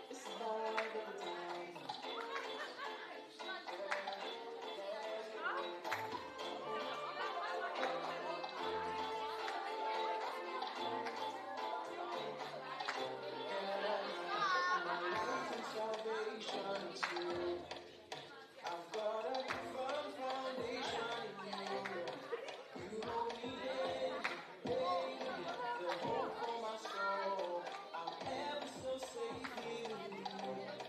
It's the vibe of the time. My life and salvation is you. I've got a firm foundation in you. You hold me daily, the hope for my soul. I'm ever so safe in you.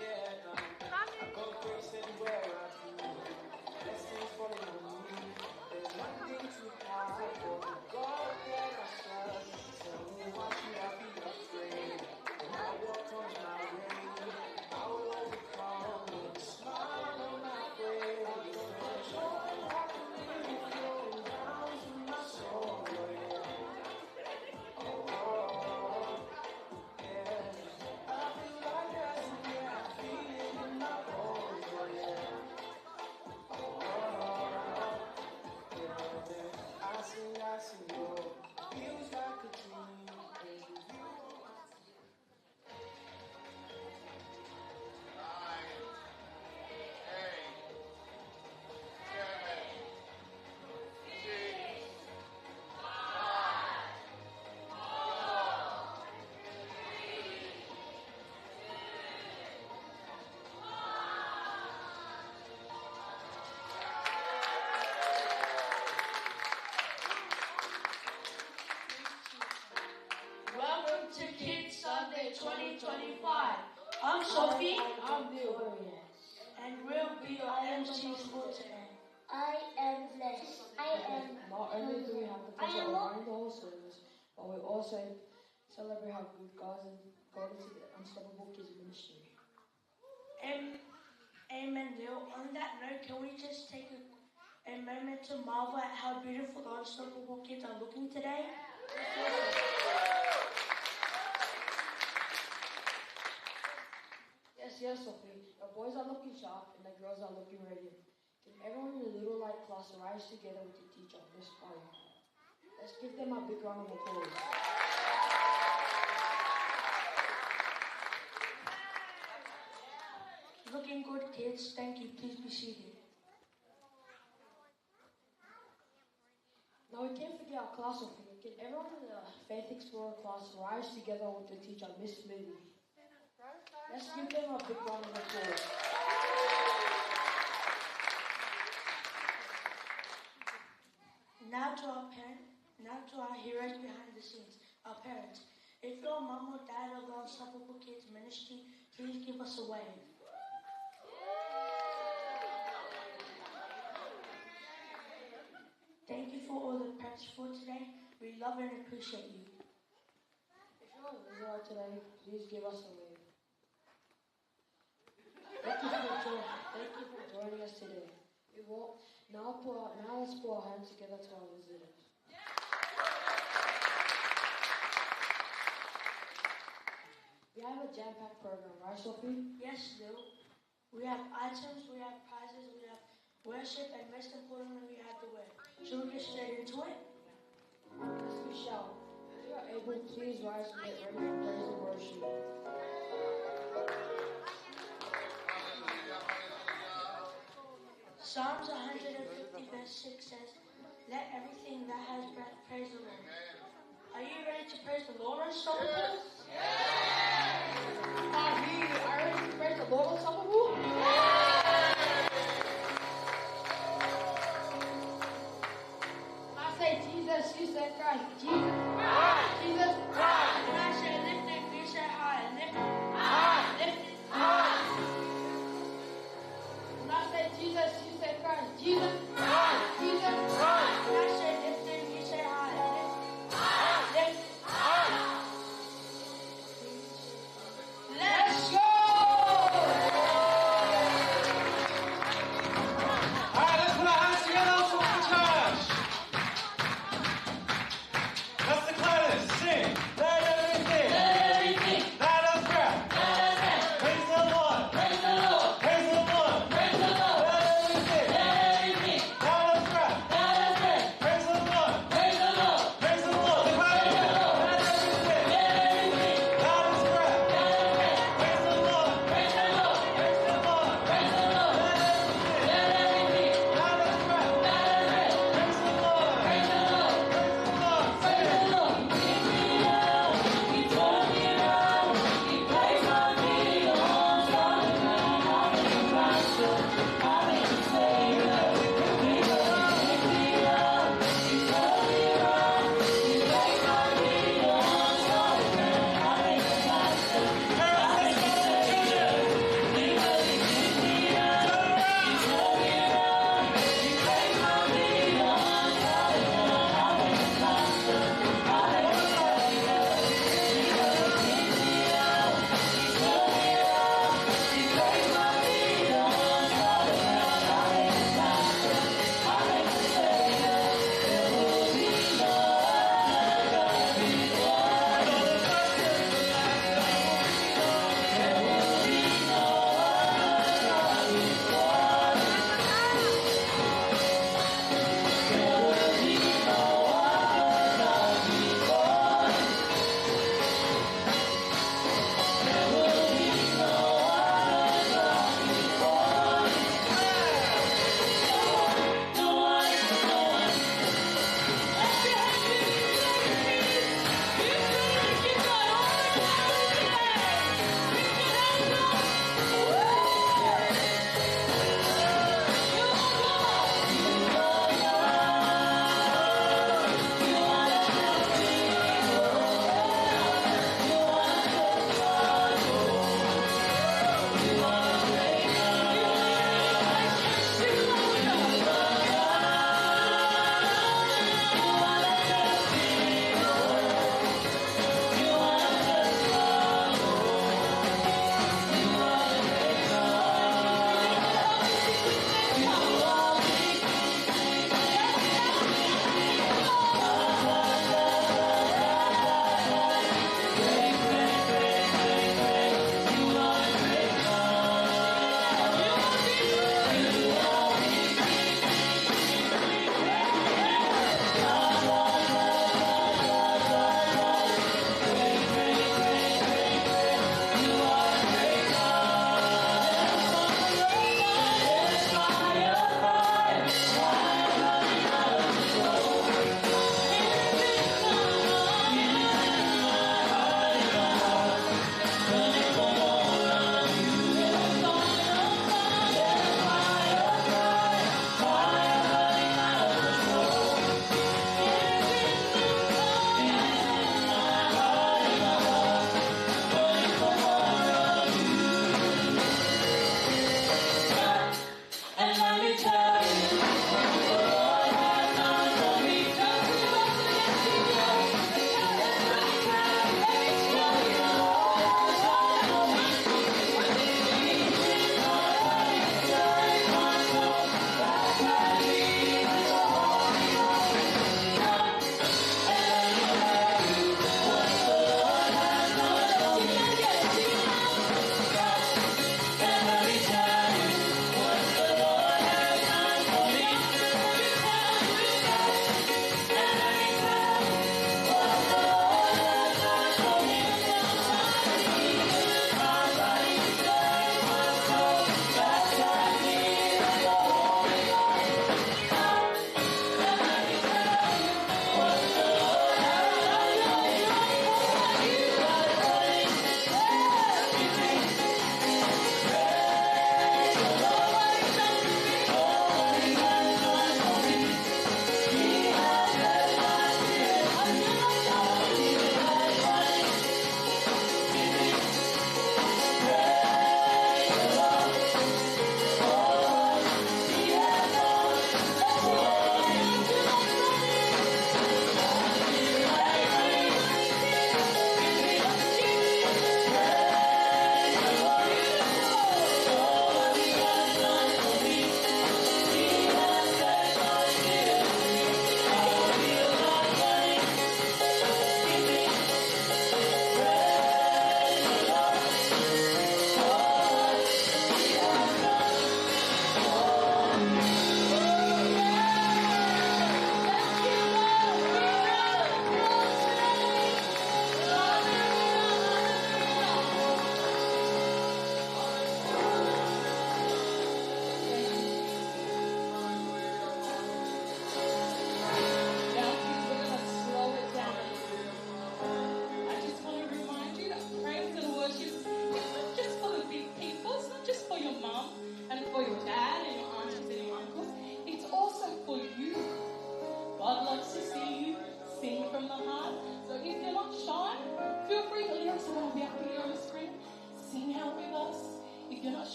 Yeah, I got grace anywhere I do. Blessings falling on me. There's nothing too hard for the God that I serve. Tell me why should I be afraid? When I walk on my way, I will overcome with a smile on my face. Joy like a river flowing down to my soul. Oh, yeah. I feel like dancing, yeah. I feel it in my bones. Oh, yeah. Oh, yeah. I sing, oh. Feels like a dream. There's with you. Welcome to Kids Sunday 2025. I'm Sophie. I'm Bill. And we'll be your MCs for today. I am blessed. I am. Not only do we have the pleasure of running the whole service, but we also celebrate how good God is to the Unstoppable Kids Ministry. Amen, Lil. On that note, can we just take a moment to marvel at how beautiful the Unstoppable Kids are looking today? Yes, Sophie. The boys are looking sharp and the girls are looking radiant. Can everyone in the Little Light class rise together with the teacher, Miss Polly? Let's give them a big round of applause. Looking good, kids. Thank you. Please be seated. Now we can't forget our class, Sophie. Can everyone in the Faith Explorer class rise together with the teacher, Miss Smithy? Let's give them a big round of applause. Now to our heroes behind the scenes, our parents. If your mom or dad of the Unstoppable Kids Ministry, please give us a wave. Thank you for all the preps for today. We love and appreciate you. If you're a visitor today, please give us a wave. Thank you for joining us today. Now let's put our hands together to our visitors. We have a jam-packed program, right, Sophie? Yes, Lil. We have items, we have prizes, we have worship, and most importantly, we have the word. Shall we get straight into it? Yes, we shall. If you are able, please rise and get ready for praise and worship. Psalms 150 verse 6 says, "Let everything that has breath praise the Lord." Are you ready to praise the Lord, Unstoppable? Are you ready to praise the Lord, Unstoppable? I say Jesus, you say Christ. Jesus Christ. Jesus Christ. When I say lift it, we say high. Lift it. High. Lift it. High. When I say Jesus, you say Christ. Jesus Christ. Jesus Christ. When I say lift it, we say high. Lift it. High. Lift it. High.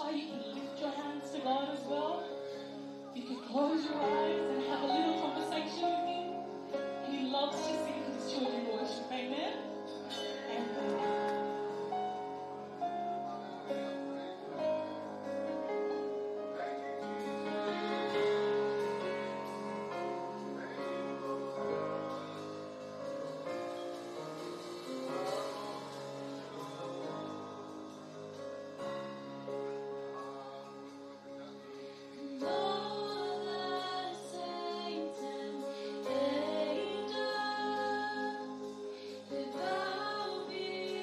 shy, you can lift your hands to God as well. You can close your eyes and have a little conversation with Him. He loves to see His children worship. Amen? Amen. They bow before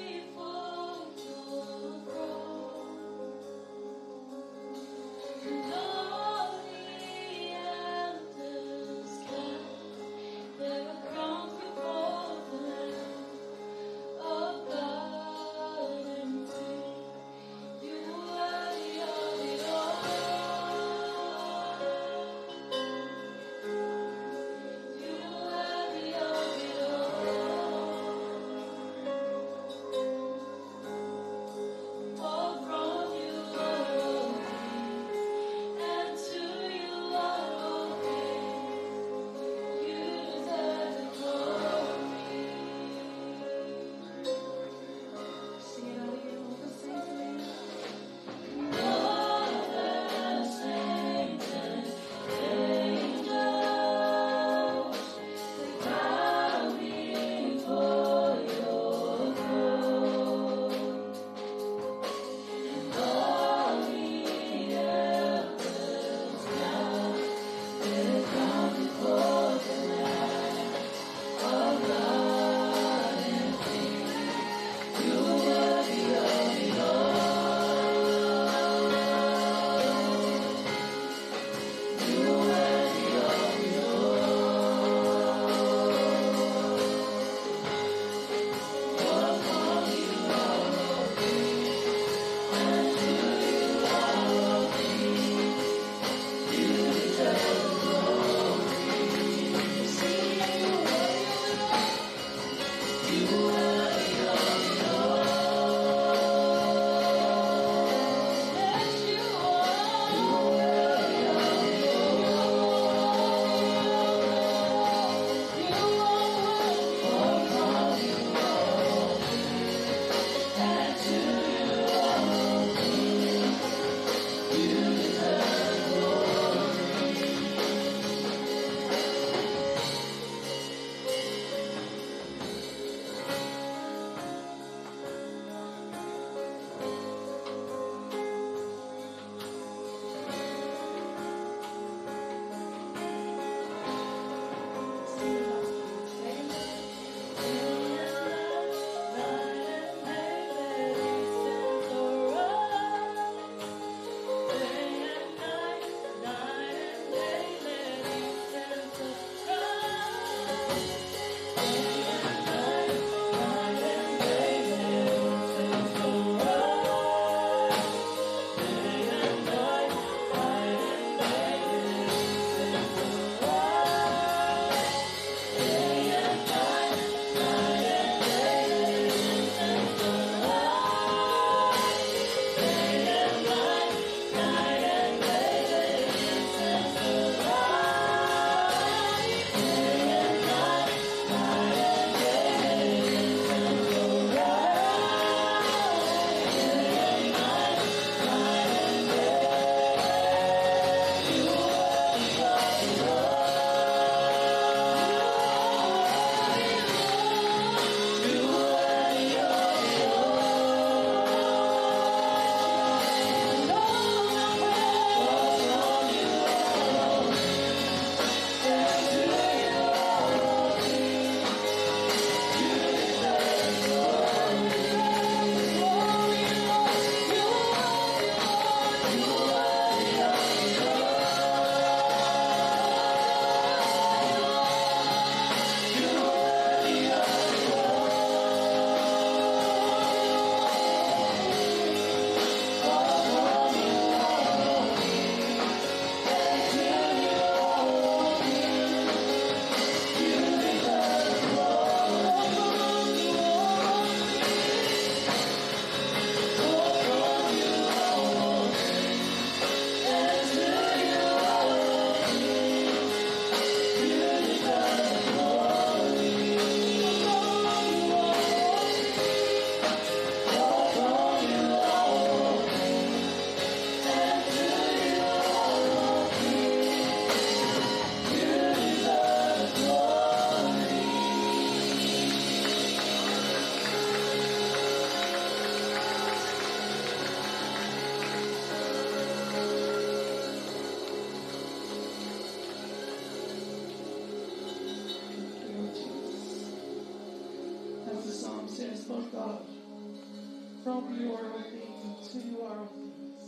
From you are all things, and to you are all things.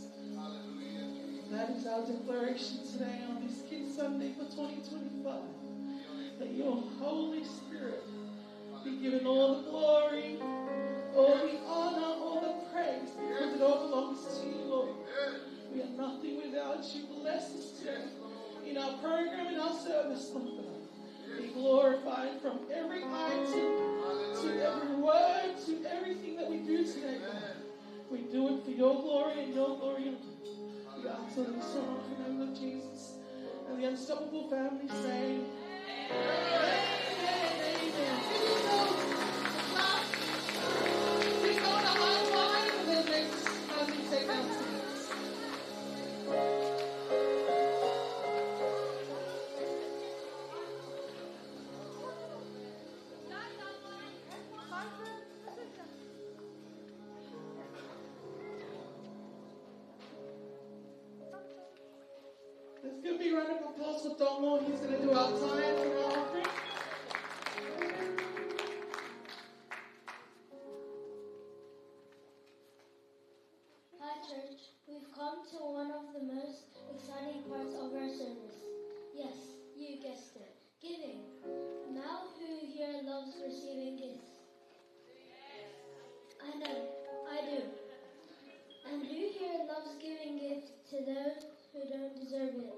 That is our declaration today on this Kids Sunday for 2025. That your Holy Spirit be given all the glory, all the honor, all the praise, because it all belongs to you, Lord. We are nothing without you. Bless us today in our program, in our service, Lord God. Be glorified from every item to every word to everything that we do today, God. We do it for your glory and your glory only. We ask all this song in the name of Jesus. And the Unstoppable family say, Amen. Amen. Please go on a high line and then let's take our seats. Let's give a big round of applause for Domo. He's going to do our time and our offering. Hi church, we've come to one of the most exciting parts of our service. Yes, you guessed it, giving. Now who here loves receiving gifts? I know, I do. And who here loves giving gifts to those who don't deserve it?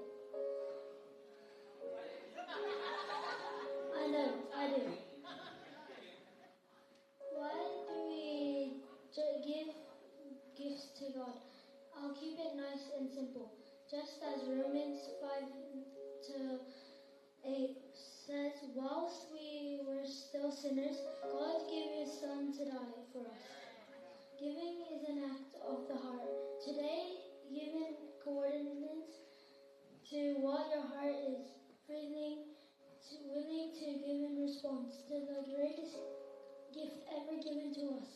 I know, I do. Why do we give gifts to God? I'll keep it nice and simple. Just as Romans 5-8 says, whilst we were still sinners, God gave his Son to die for us. Giving is an act of the heart. Today, giving coordinates to what your heart is willing to give in response to the greatest gift ever given to us,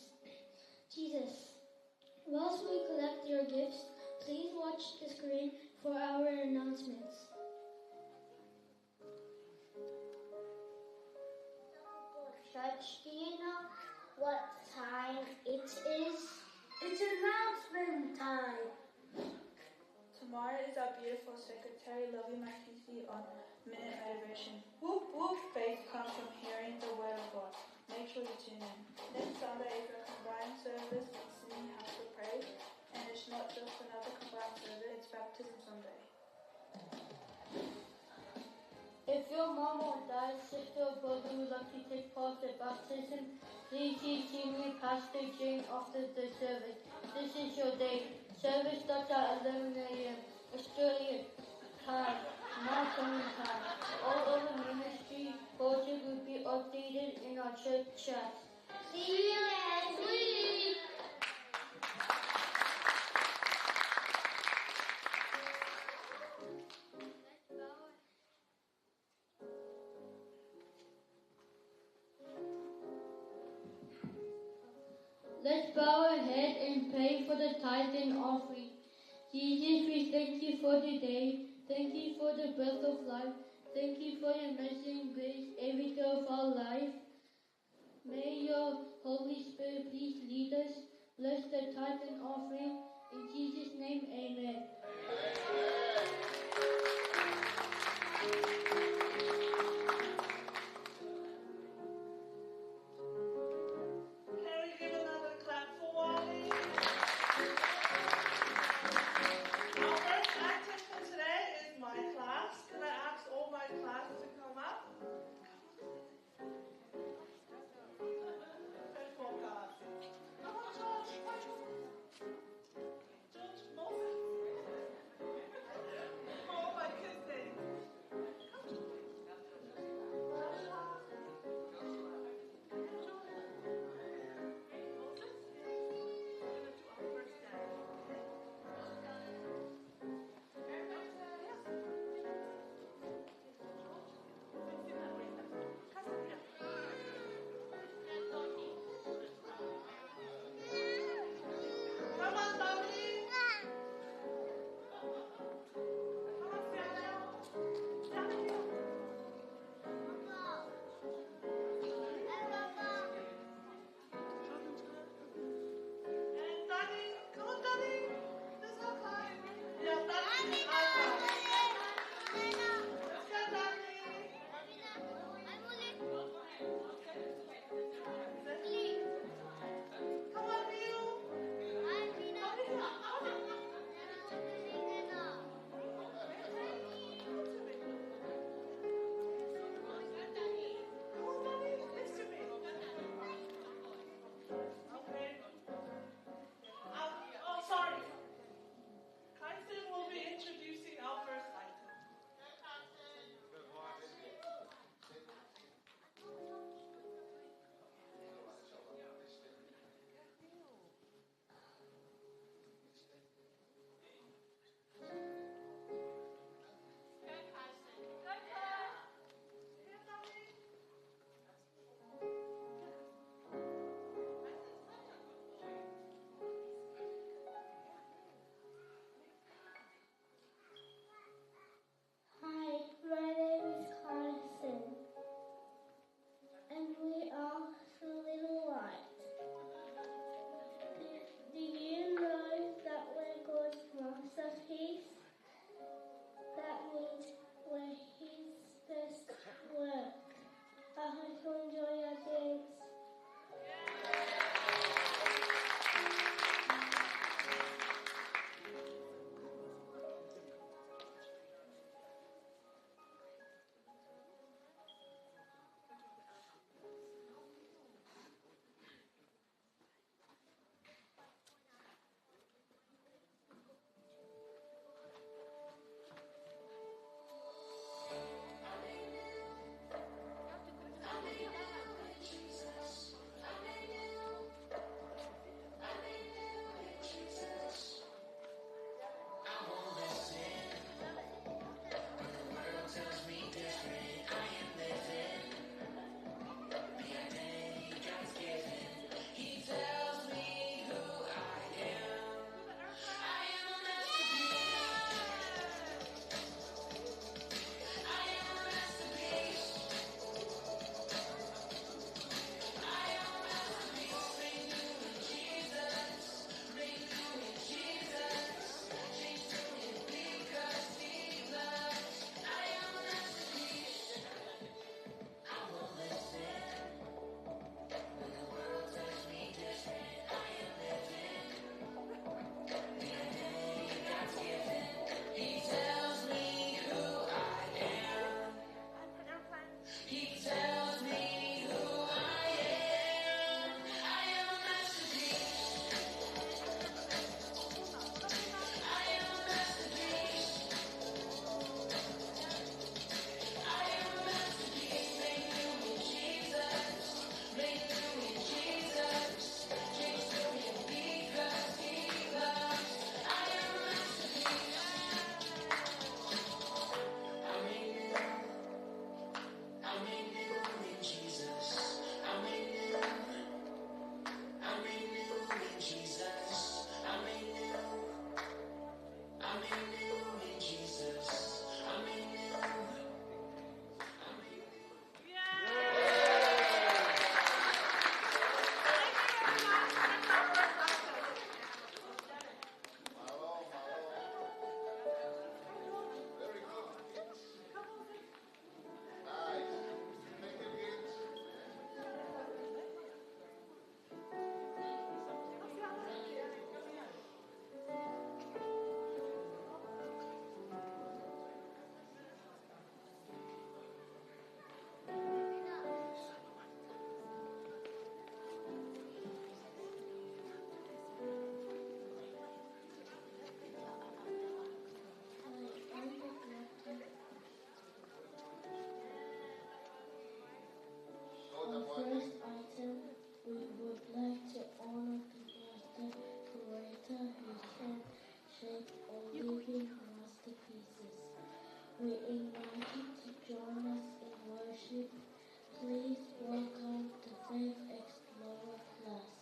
Jesus. Whilst we collect your gifts, please watch the screen for our announcements. Church, do you know what time it is? It's announcement time. Tomorrow is our beautiful secretary, Lovey Makisi, on Minute Motivation. Whoop, whoop, faith comes from hearing the word of God. Make sure you tune in. Next Sunday is a combined service in Sydney House of Praise, and it's not just another combined service, it's Baptism Sunday. If your mom or dad, sister or brother would like to take part in baptism, please see me, Pastor Jane, after the service. This is your day. Service starts at 11 a.m. Australian time, Mountain time. All other ministry courses will be updated in our church chat. See you next week! Let's bow our head and pray for the tithe and offering. Jesus, we thank you for today. Thank you for the breath of life. Thank you for your mercy and grace every day of our life. May your Holy Spirit please lead us. Bless the tithe and offering. In Jesus' name, amen. Can we give another clap for Wally? Our first actor for today is my class. Can I ask all my class to come up? First one, class. We invite you to join us in worship. Please welcome the Faith Explorer class.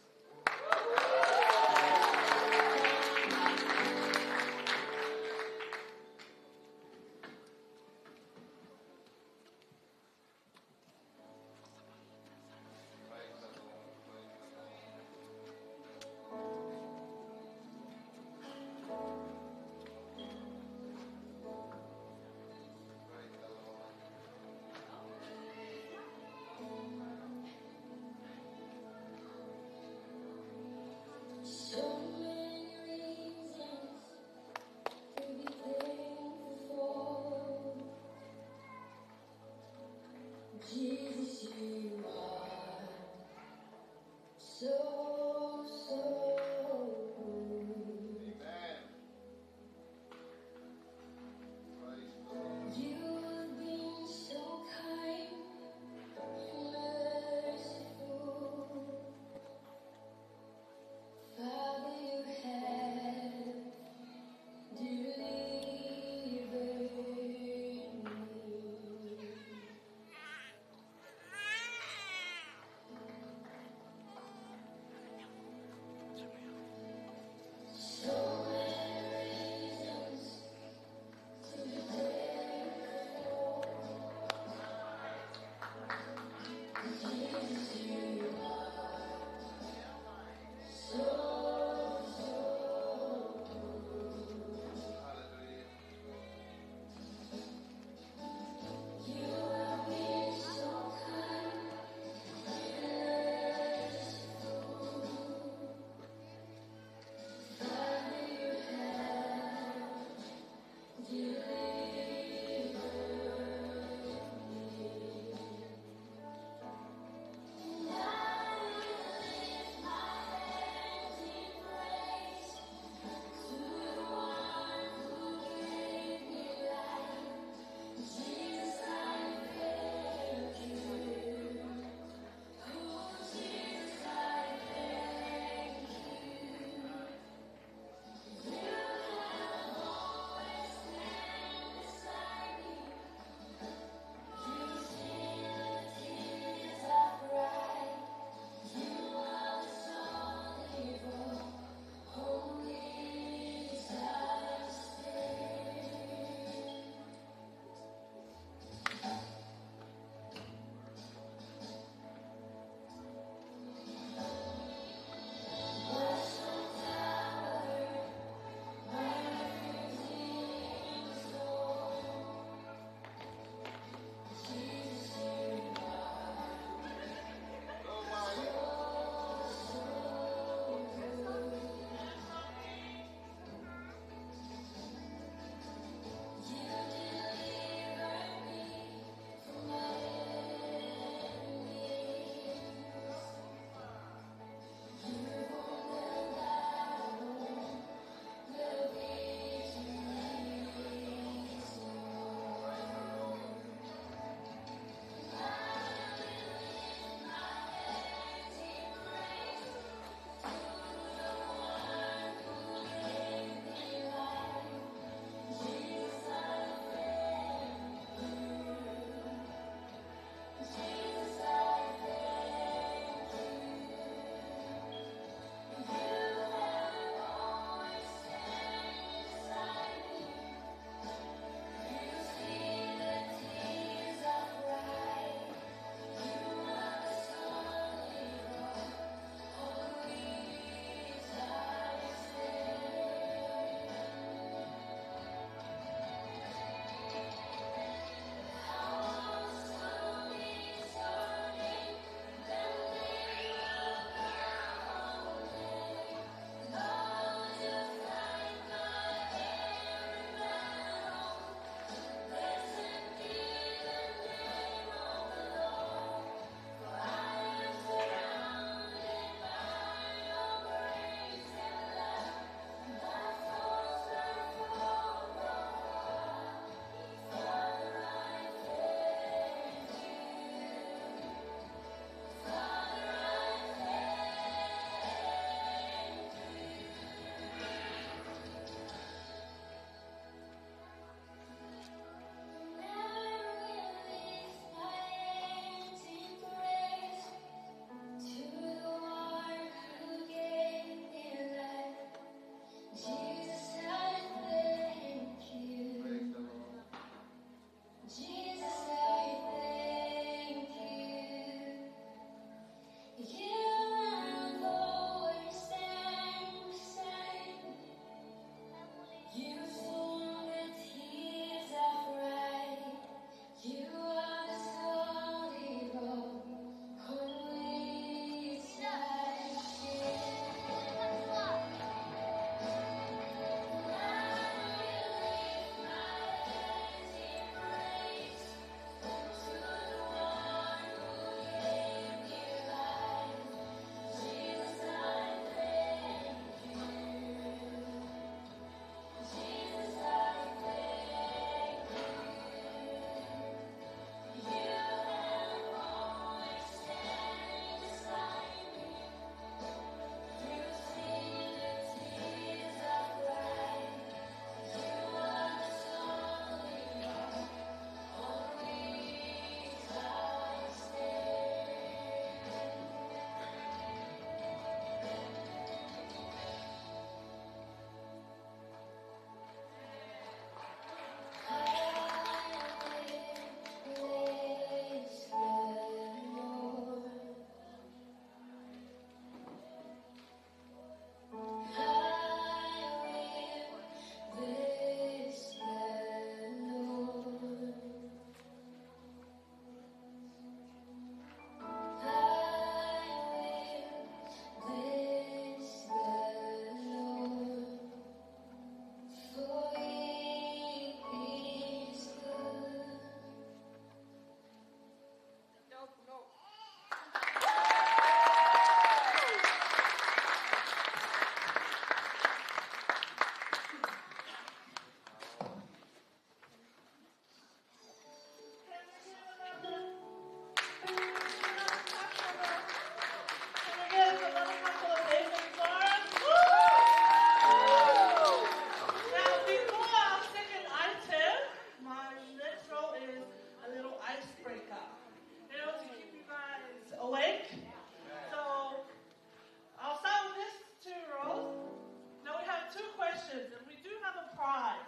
questions, and we do have a prize.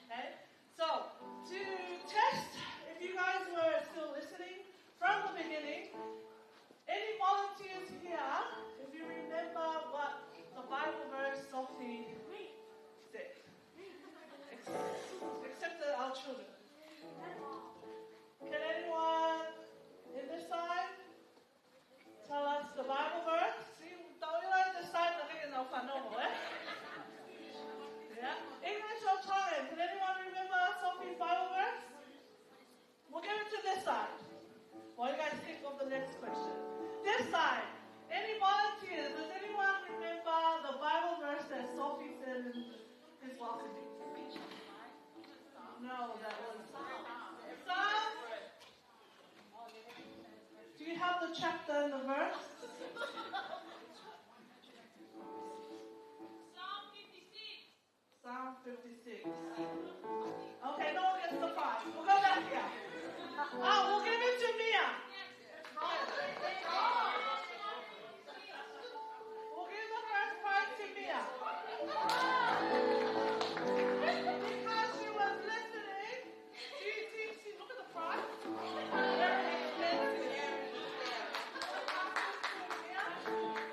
Okay? So, to test if you guys were still listening from the beginning, any volunteers here, if you remember what the Bible verse Sophie said, except our children. Can anyone in this side tell us the Bible verse? See, don't you like this side? I think it's no fun no more, eh? Yeah. English or Tongan? Can anyone remember Sophie's Bible verse? We'll give it to this side. What do you guys think of the next question? This side. Any volunteers? Does anyone remember the Bible verse that Sophie said in his welcoming? No, that was Psalm. Do you have the chapter and the verse? Psalm 56. Okay, no one gets the prize. We'll go back here. We'll give it to Mia. We'll give the first prize to Mia. Because she was listening. See, look at the prize. Very expensive.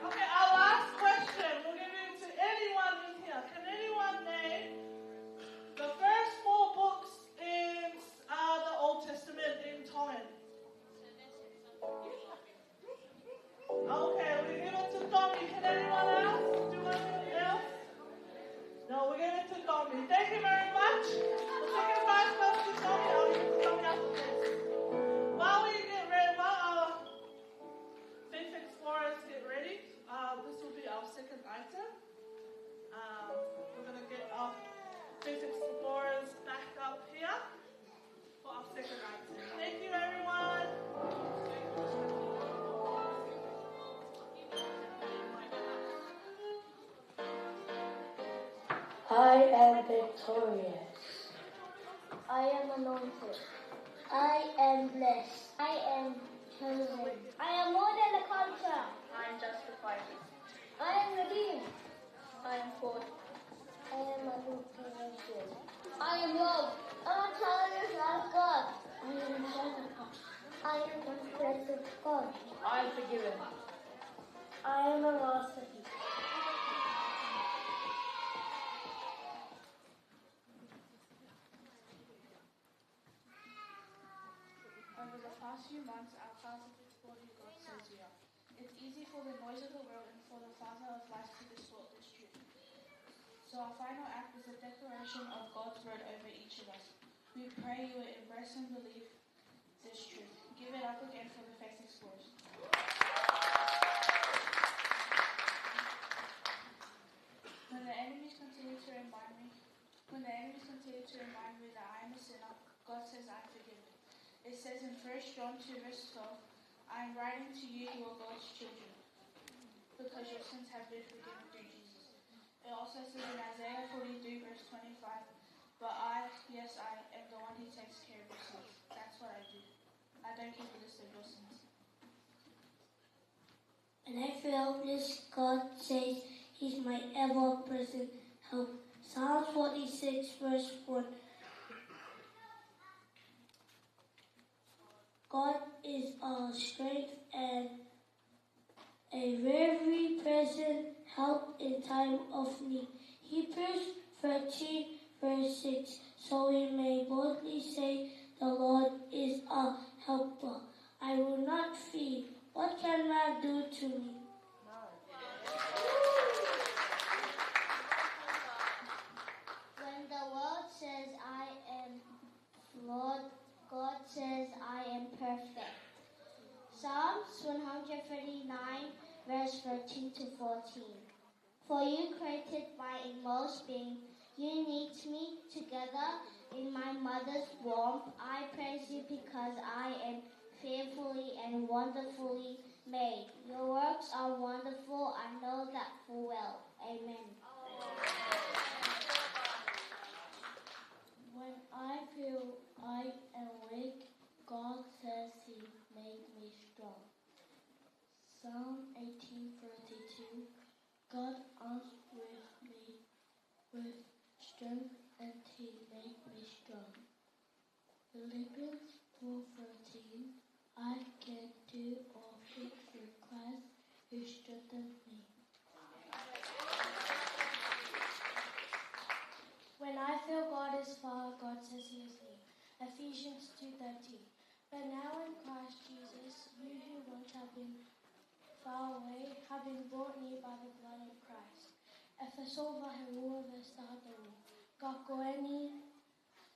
Okay, our last question. We'll give it to anyone in here. Can anyone name the first 4 books in the Old Testament in Tongan? Okay, we give it to Tommy. Can anyone else? Do anyone else? No, we give it to Tommy. Thank you very much. The second prize goes to Tommy. I'll give it to Tommy after this. While we get ready, while our Faith Explorers get ready, this will be our second item. We're going to get our Faith Explorers back up here for our second item. Thank you, everyone. I am victorious. I am anointed. I am blessed. I am chosen. I am more than a conqueror. I am justified. I am redeemed. I am called. I am a new creation. I am loved. I'm a child of God. I am justified. I am the presence of God. I am forgiven. I am a masterpiece. Over the past few months, our class has explored who God says we are. It's easy for the noise of the world and for the Father of life to distort this truth. So our final act is a declaration of God's word over each of us. We pray you will embrace and believe this truth. Give it up again for the Faith Explorers. When the enemies continue to remind me that I am a sinner, God says I am forgiven. It says in 1 John 2 verse 12, I am writing to you who are God's children, because your sins have been forgiven through Jesus. It also says in Isaiah 43 verse 25, but I, yes I, am the one who takes care of your sins. That's what I do. I don't keep a list of your sins. And I feel this God says He's my ever-present help. Psalm 46 verse 1. God is our strength and a very present help in time of need. Hebrews 13 verse 6. So we may boldly say, the Lord is our helper. I will not fear. What can man do to me? When the world says I am flawed, God says I am perfect. Psalms 139 verse 13 to 14. For you created my inmost being. You knit me together in my mother's womb. I praise you because I am fearfully and wonderfully made. Your works are wonderful. I know that full well. Amen. When I feel I am weak, God says He made me strong. Psalm 18:32. God answers me with strength and he made me strong. Philippians 4:13, I can do all things through Christ who strengthens me. When I feel God is far, God says he is near. Ephesians 2:13. But now in Christ Jesus, you who once have been far away have been brought near by the blood of Christ. Efeso vaherua vestahataru. Kakoeni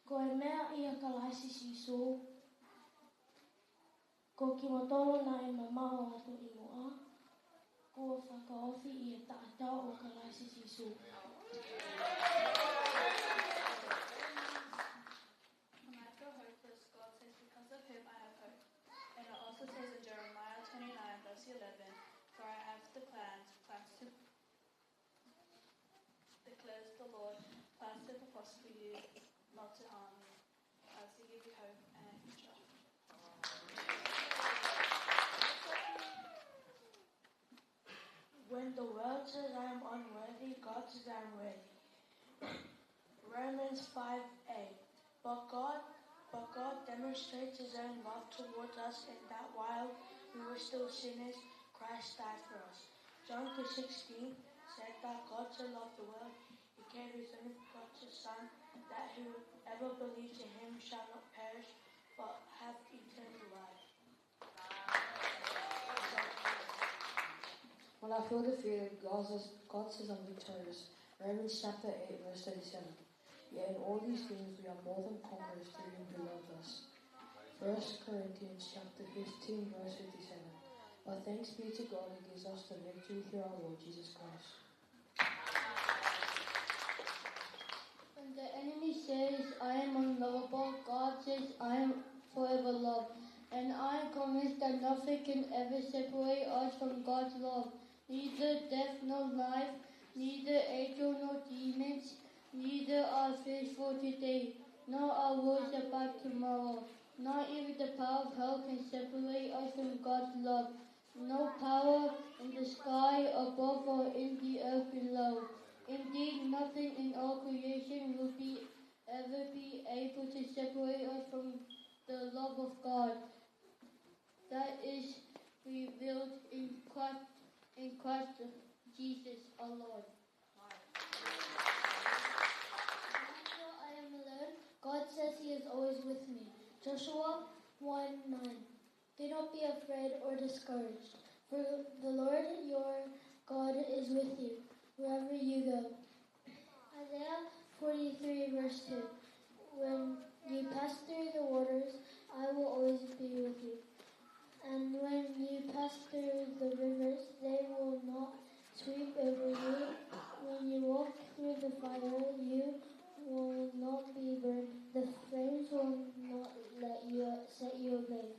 koemea ia kalaisi siso. Ko kimotolo na e mamao ato imoa. Ko whakaofi ia taatao o kalaisi siso. When I feel hopeless, God says, because of him I have hope. And it also says in Jeremiah 29, verse 11, for I have the plans to, declares the Lord, plans to prosper you, not to harm you, plans to give you hope and a future. When the world says I am unworthy, God says I am worthy. Romans 5:8. But God demonstrates his own love towards us in that while we were still sinners, Christ died for us. John 2:16 said that God so loved the world, he gave his only begotten Son, that whoever believes in him shall not perish, but have eternal life. When I feel defeated, God says I'm victorious. Romans chapter 8, verse 37. Yet in all these things we are more than conquerors through him who loved us. 1 Corinthians chapter 15, verse 57. But thanks be to God who gives us the victory through our Lord Jesus Christ. When the enemy says I am unlovable, God says I am forever loved. And I am convinced that nothing can ever separate us from God's love. Neither death nor life, neither angel nor demons, neither our fears for today, nor our worries about tomorrow. Not even the power of hell can separate us from God's love. No power in the sky above or in the earth below. Indeed, nothing in all creation will ever be able to separate us from the love of God that is revealed in Christ Jesus our Lord. Though I am alone, God says he is always with me. Joshua 1:9. Do not be afraid or discouraged, for the Lord your God is with you wherever you go. Isaiah 43 verse 2. When you pass through the waters, I will always be with you. And when you pass through the rivers, they will not sweep over you. When you walk through the fire, you will not be burned. The flames will not set you ablaze.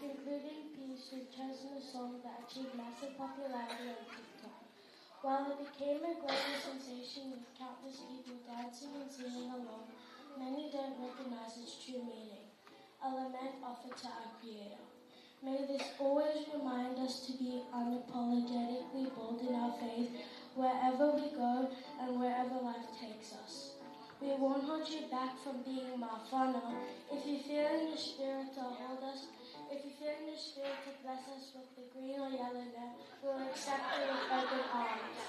including Peace, who've chosen a song that achieved massive popularity on TikTok. While it became a global sensation with countless people dancing and singing along, many don't recognize its true meaning, a lament offered to our Creator. May this always remind us to be unapologetically bold in our faith wherever we go and wherever life takes us. We won't hold you back from being Mafana. If you feel in the spirit to hold us, if you feel in the spirit to bless us with the green or yellow net, we'll accept it with open arms.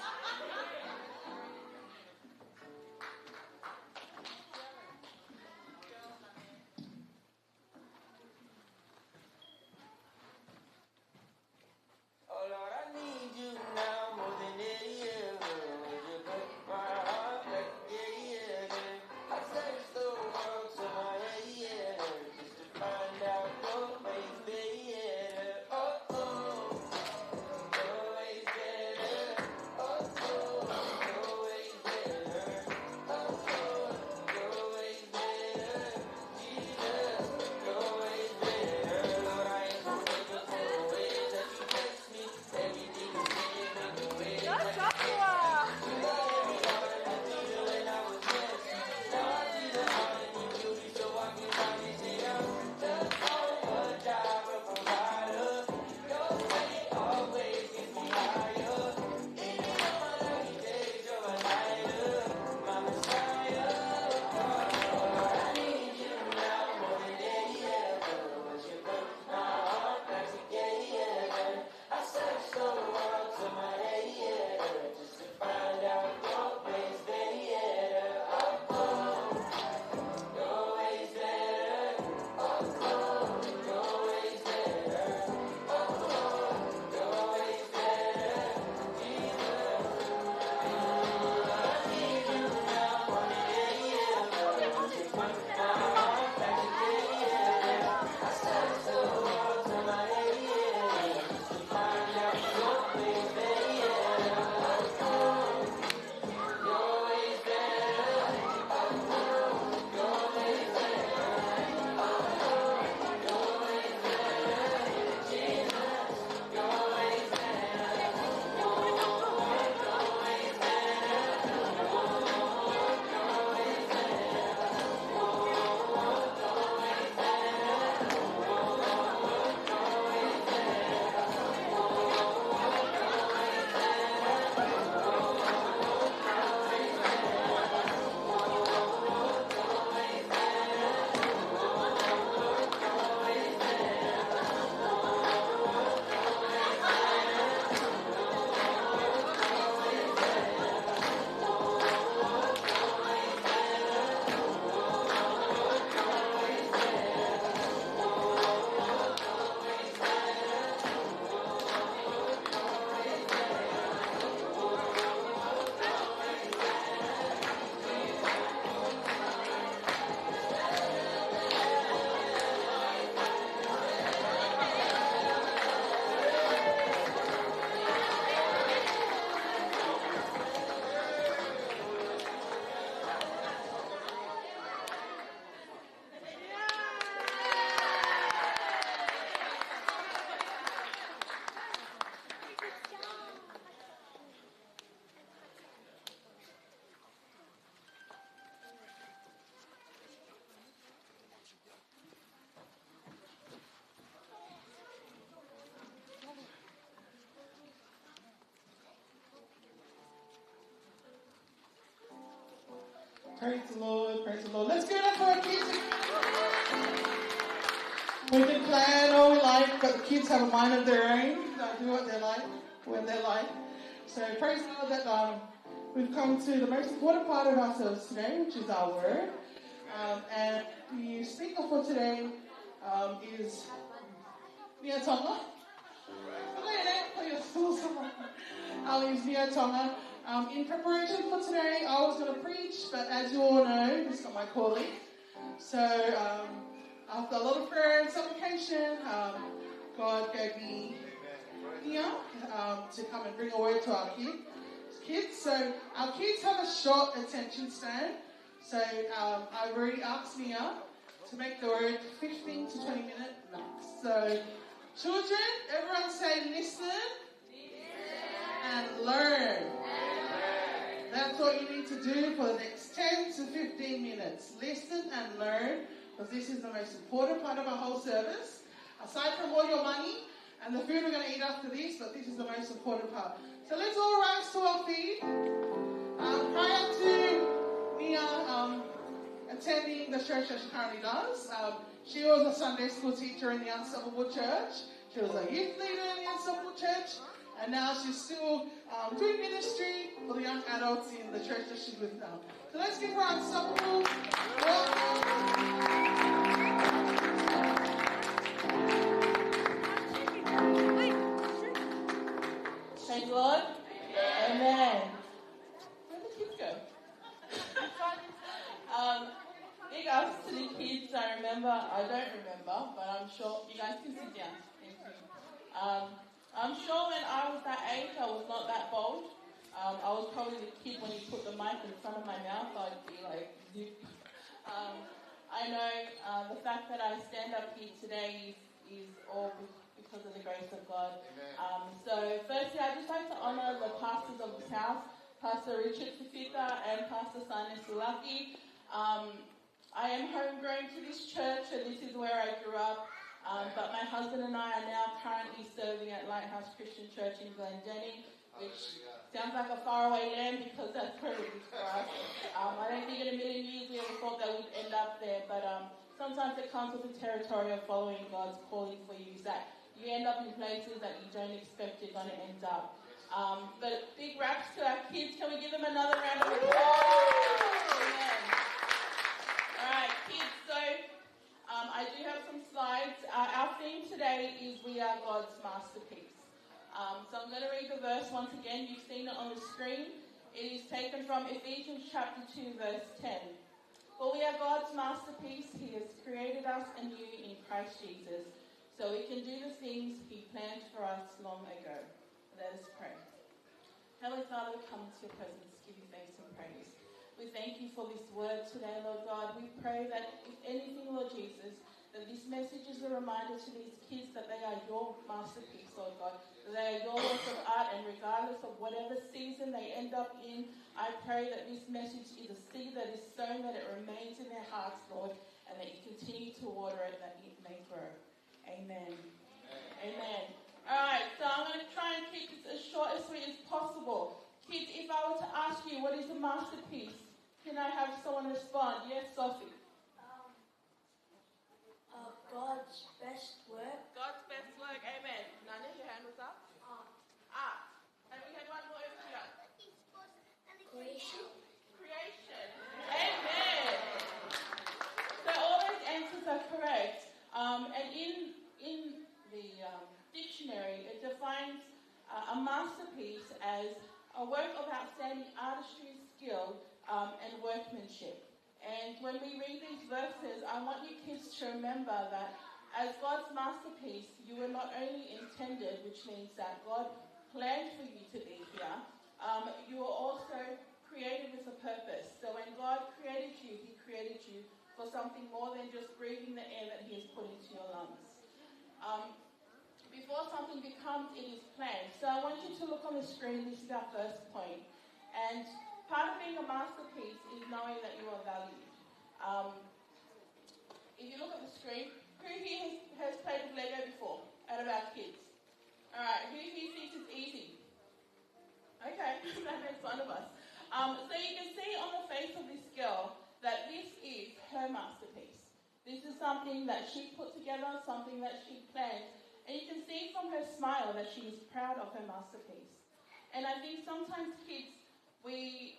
Oh Lord, I need you now more than any other. You cut my heart like a I searched the world to my head just to find out your ways better. Oh, oh, your ways better. Oh, oh, your ways better. Oh, oh, your ways better. Jesus, your ways better. Lord, I ain't gonna take up for the ways that you bless me. Everything you did, make the way that you bless me. You got every heart and I needed when I was messy. Now I see the heart in your beauty, so I can finally see I'm just a driver, provider. Your way always gets me higher. Even on my lucky days, you're a lighter, my Messiah. Lord, I need you now more than any other. Would you put my heart back together? I searched the world to my head just to find out your ways better. Oh, oh, your ways better. Oh, oh, your ways better. Oh, oh, your ways better. Jesus, I need you now more than any other. Would you put my heart back together? I searched the world to my head just to find out your ways better. Oh, oh, your ways better. Oh, oh, your ways better. Oh, oh, your ways better. Jesus, your ways better. Oh, your ways better. Oh, your ways better. Praise the Lord, praise the Lord. Let's give it up for our kids. We can plan all we like, but the kids have a mind of their own. They do what they like, when they like. So praise the Lord that we've come to the most important part of ourselves today, which is our word. And the speaker for today is Nia Tonga. Is Nia Tonga. In preparation for today, I was going to preach, but as you all know, this is not my calling. So after a lot of prayer and supplication, God gave me Nia to come and bring a word to our kids. So our kids have a short attention span. So I've already asked Nia to make the word 15 to 20 minutes max. So Children, everyone say listen and learn. That's what you need to do for the next 10 to 15 minutes. Listen and learn, because this is the most important part of our whole service. Aside from all your money and the food we're going to eat after this, but this is the most important part. So let's all rise to our feet. Prior to Mia attending the church that she currently does, she was a Sunday school teacher in the Unstoppable Church. She was a youth leader in the Unstoppable Church. And now she's still doing ministry for the young adults in the church that she's with now. So let's give her Unstoppable welcome. Praise the Lord. Amen. Where did the kids go? Big ups to the kids. I don't remember, but I'm sure you guys can sit down. Thank you. I'm sure when I was that age, I was not that bold. I was probably the kid when you put the mic in front of my mouth, I'd be like, zip. I know the fact that I stand up here today is all because of the grace of God. So firstly, I'd just like to honour the pastors of this house, Pastor Richard Fifita and Pastor Sane Sulaki. I am homegrown to this church, and this is where I grew up. But my husband and I are now currently serving at Lighthouse Christian Church in Glendenning, which sounds like a faraway land because that's where it is for us. I don't think in a million years we ever thought that we'd end up there, but sometimes it comes with the territory of following God's calling for you, is that you end up in places that you don't expect you're going to end up. But big raps to our kids. Can we give them another round of applause? Amen. All right, kids, so I do have some slides. Our theme today is We Are God's Masterpiece. So I'm going to read the verse once again. You've seen it on the screen. It is taken from Ephesians chapter 2, verse 10. For we are God's masterpiece. He has created us anew in Christ Jesus, so we can do the things He planned for us long ago. Let us pray. Heavenly Father, we come into your presence, give you thanks and praise. We thank you for this word today, Lord God. We pray that if anything, Lord Jesus, that this message is a reminder to these kids that they are your masterpiece, Lord God. That they are your works of art, and regardless of whatever season they end up in, I pray that this message is a seed that is sown, that it remains in their hearts, Lord, and that you continue to water it, that it may grow. Amen. Amen. All right, so I'm going to try and keep this as short and sweet as possible. Kids, if I were to ask you what is a masterpiece, can I have someone respond? Yes, Sophie. God's best work. God's best work. Amen. Nanya, your hand was up. Art. And we had one more over here. Creation. Creation. Amen. So all those answers are correct. And in the dictionary, it defines a masterpiece as a work of outstanding artistry, skill, and workmanship. And when we read these verses, I want you kids to remember that as God's masterpiece, you were not only intended, which means that God planned for you to be here, you were also created with a purpose. So when God created you, He created you for something more than just breathing the air that He has put into your lungs. Before something becomes, it is planned. So I want you to look on the screen. This is our first point. And part of being a masterpiece is knowing that you are valued. If you look at the screen, who here has played with Lego before out of our kids? Alright, who here thinks it's easy? Okay, that makes fun of us. So you can see on the face of this girl that this is her masterpiece. This is something that she put together, something that she planned. And you can see from her smile that she is proud of her masterpiece. And I think sometimes kids, we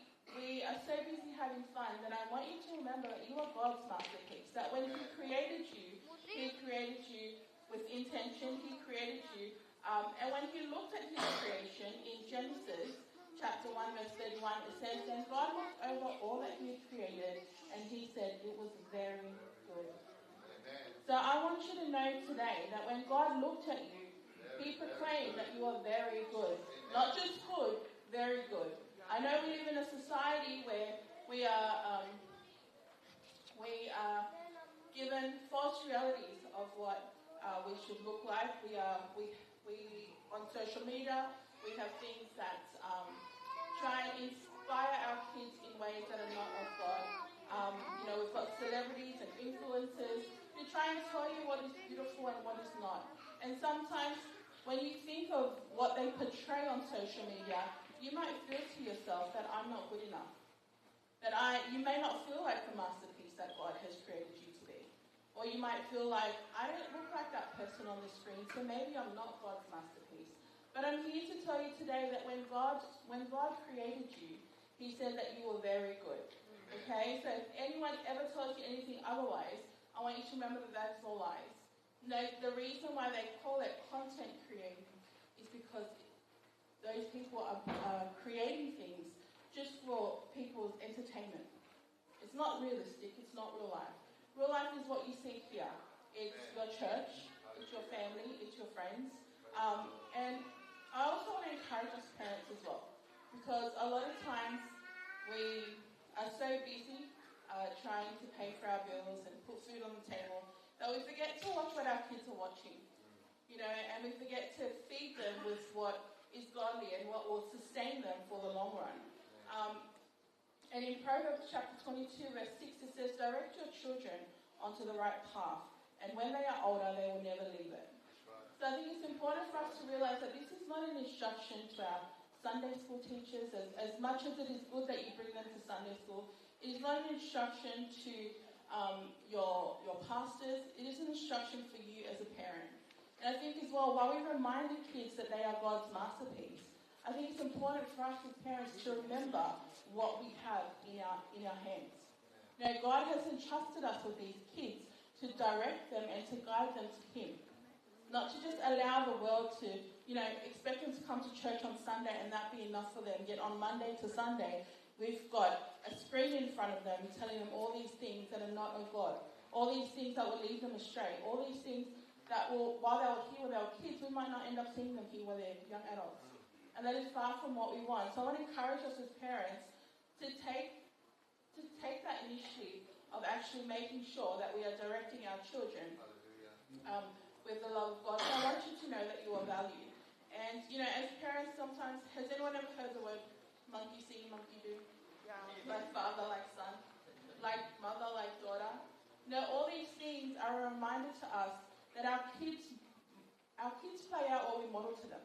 are so busy having fun that I want you to remember that you are God's masterpiece. That when He created you with intention. He created you. And when He looked at His creation in Genesis chapter 1 verse 31, it says, then God looked over all that He had created and He said it was very good. So I want you to know today that when God looked at you, He proclaimed that you are very good. Not just good, very good. I know we live in a society where we are given false realities of what we should look like. We on social media, we have things that try and inspire our kids in ways that are not of God. We've got celebrities and influencers who try and tell you what is beautiful and what is not. And sometimes when you think of what they portray on social media, you might feel to yourself that I'm not good enough. You may not feel like the masterpiece that God has created you to be. Or you might feel like, I don't look like that person on the screen, so maybe I'm not God's masterpiece. But I'm here to tell you today that when God created you, He said that you were very good. Okay? So if anyone ever tells you anything otherwise, I want you to remember that that's all lies. The reason why they call it content creating is because those people are creating things just for people's entertainment. It's not realistic. It's not real life. Real life is what you see here. It's your church. It's your family. It's your friends. And I also want to encourage us parents as well, because a lot of times we are so busy trying to pay for our bills and put food on the table that we forget to watch what our kids are watching. And we forget to feed them with what is godly and what will sustain them for the long run. And in Proverbs chapter 22, verse 6, it says, direct your children onto the right path, and when they are older, they will never leave it. So I think it's important for us to realize that this is not an instruction to our Sunday school teachers. As much as it is good that you bring them to Sunday school, it is not an instruction to your pastors. It is an instruction for you as a parent. And I think as well, while we remind the kids that they are God's masterpiece, I think it's important for us as parents to remember what we have in our hands. God has entrusted us with these kids to direct them and to guide them to Him. Not to just allow the world to, expect them to come to church on Sunday and that be enough for them. Yet on Monday to Sunday, we've got a screen in front of them telling them all these things that are not of God. All these things that will lead them astray. All these things that will, while they were here when they were kids, we might not end up seeing them here when they're young adults. And that is far from what we want. So I want to encourage us as parents to take that initiative of actually making sure that we are directing our children with the love of God. So I want you to know that you are valued. And, as parents sometimes, has anyone ever heard the word monkey see, monkey do? Yeah. Like father, like son. Like mother, like daughter. All these things are a reminder to us that our kids play out what we model to them.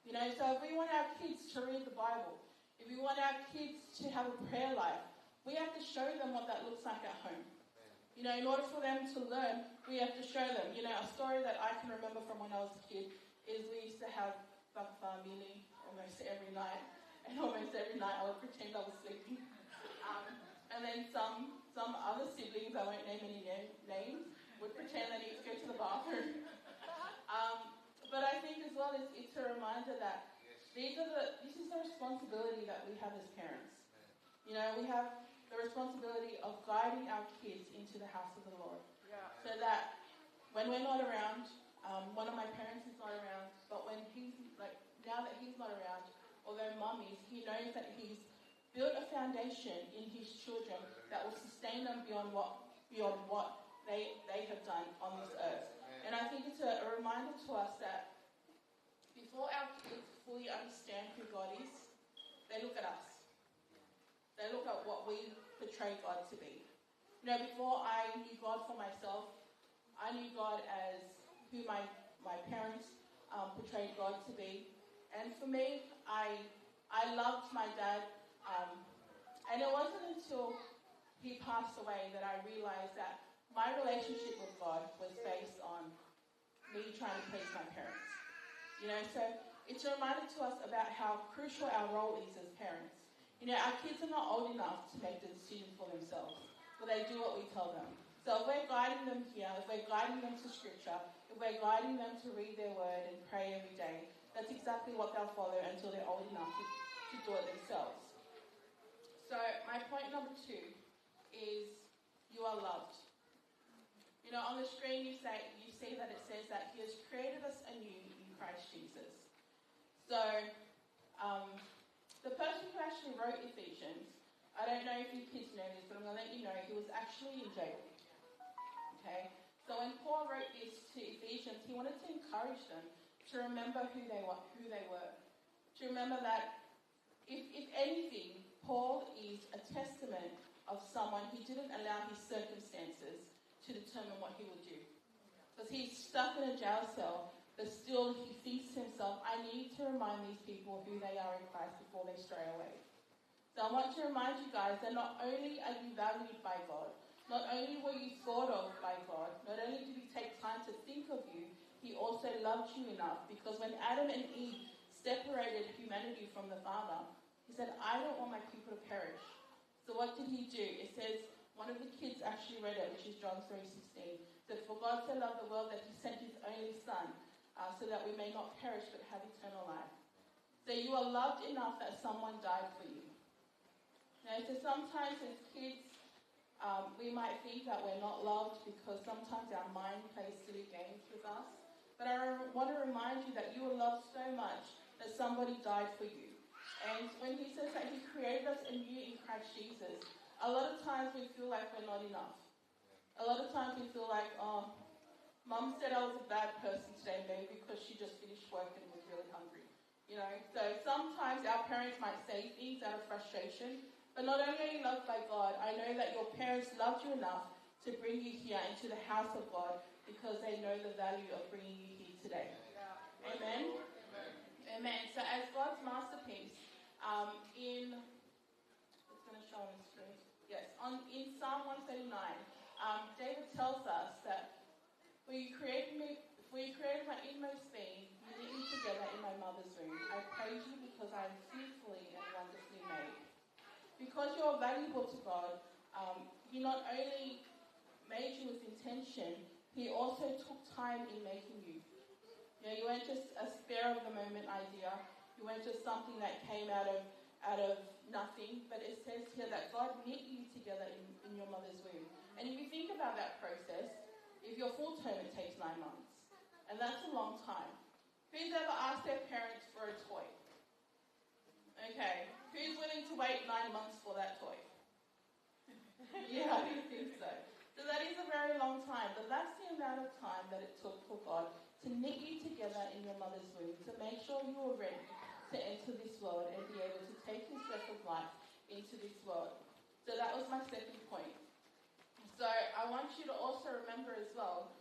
So if we want our kids to read the Bible, if we want our kids to have a prayer life, we have to show them what that looks like at home. In order for them to learn, we have to show them. A story that I can remember from when I was a kid is we used to have family almost every night. And almost every night I would pretend I was sleeping. And then some other siblings, I won't name any names, would pretend they need to go to the bathroom. But I think as well, it's a reminder that this is the responsibility that we have as parents. We have the responsibility of guiding our kids into the house of the Lord. Yeah. So that when we're not around, one of my parents is not around, but when now that he's not around, although mum is, he knows that he's built a foundation in his children that will sustain them beyond what they have done on this earth. And I think it's a reminder to us that before our kids fully understand who God is, they look at us. They look at what we portray God to be. Before I knew God for myself, I knew God as who my parents portrayed God to be. And for me, I loved my dad. And it wasn't until he passed away that I realized that my relationship with God was based on me trying to please my parents. So it's a reminder to us about how crucial our role is as parents. Our kids are not old enough to make the decision for themselves, but they do what we tell them. So if we're guiding them here, if we're guiding them to Scripture, if we're guiding them to read their word and pray every day, that's exactly what they'll follow until they're old enough to do it themselves. So my point number 2 is you are loved. On the screen you see that it says that He has created us anew in Christ Jesus. So the person who actually wrote Ephesians, I don't know if you kids know this, but I'm going to let you know, he was actually in jail. Okay? So So when Paul wrote this to Ephesians, he wanted to encourage them to remember who they were. To remember that if anything, Paul is a testament of someone who didn't allow his circumstances to determine what he would do. Because he's stuck in a jail cell, but still he thinks to himself, I need to remind these people who they are in Christ before they stray away. So I want to remind you guys that not only are you valued by God, not only were you thought of by God, not only did he take time to think of you, he also loved you enough. Because when Adam and Eve separated humanity from the Father, he said, I don't want my people to perish. So what did he do? It says, one of the kids actually read it, which is John 3:16, that for God so loved the world that he sent his only son, so that we may not perish but have eternal life. So you are loved enough that someone died for you. Now, so sometimes as kids, we might think that we're not loved because sometimes our mind plays silly games with us. But I want to remind you that you are loved so much that somebody died for you. And when he says that he created us anew in Christ Jesus, a lot of times we feel like we're not enough. A lot of times we feel like, oh, Mum said I was a bad person today, maybe because she just finished work and was really hungry. You know, so sometimes our parents might say things out of frustration, but not only are you loved by God, I know that your parents loved you enough to bring you here into the house of God because they know the value of bringing you here today. Amen? Amen. So as God's masterpiece, it's going to show on the screen. Yes, in Psalm 139, David tells us that for you created my inmost being, you knit me together in my mother's womb. I praise you because I am fearfully and wonderfully made. Because you're valuable to God, he not only made you with intention, he also took time in making you. You know, you weren't just a spare of the moment idea. You weren't just something that came out of nothing. But it says here that God knit you together in your mother's womb. And if you think about that process, if you're full term, it takes 9 months. And that's a long time. Who's ever asked their parents for a toy? Okay. Who's willing to wait 9 months for that toy? Yeah, I didn't think so. So that is a very long time. But that's the amount of time that it took for God to knit you together in your mother's womb, to make sure you were ready to enter this world and be able to take his breath of life into this world. So that was my second point. So I want you to also remember as well,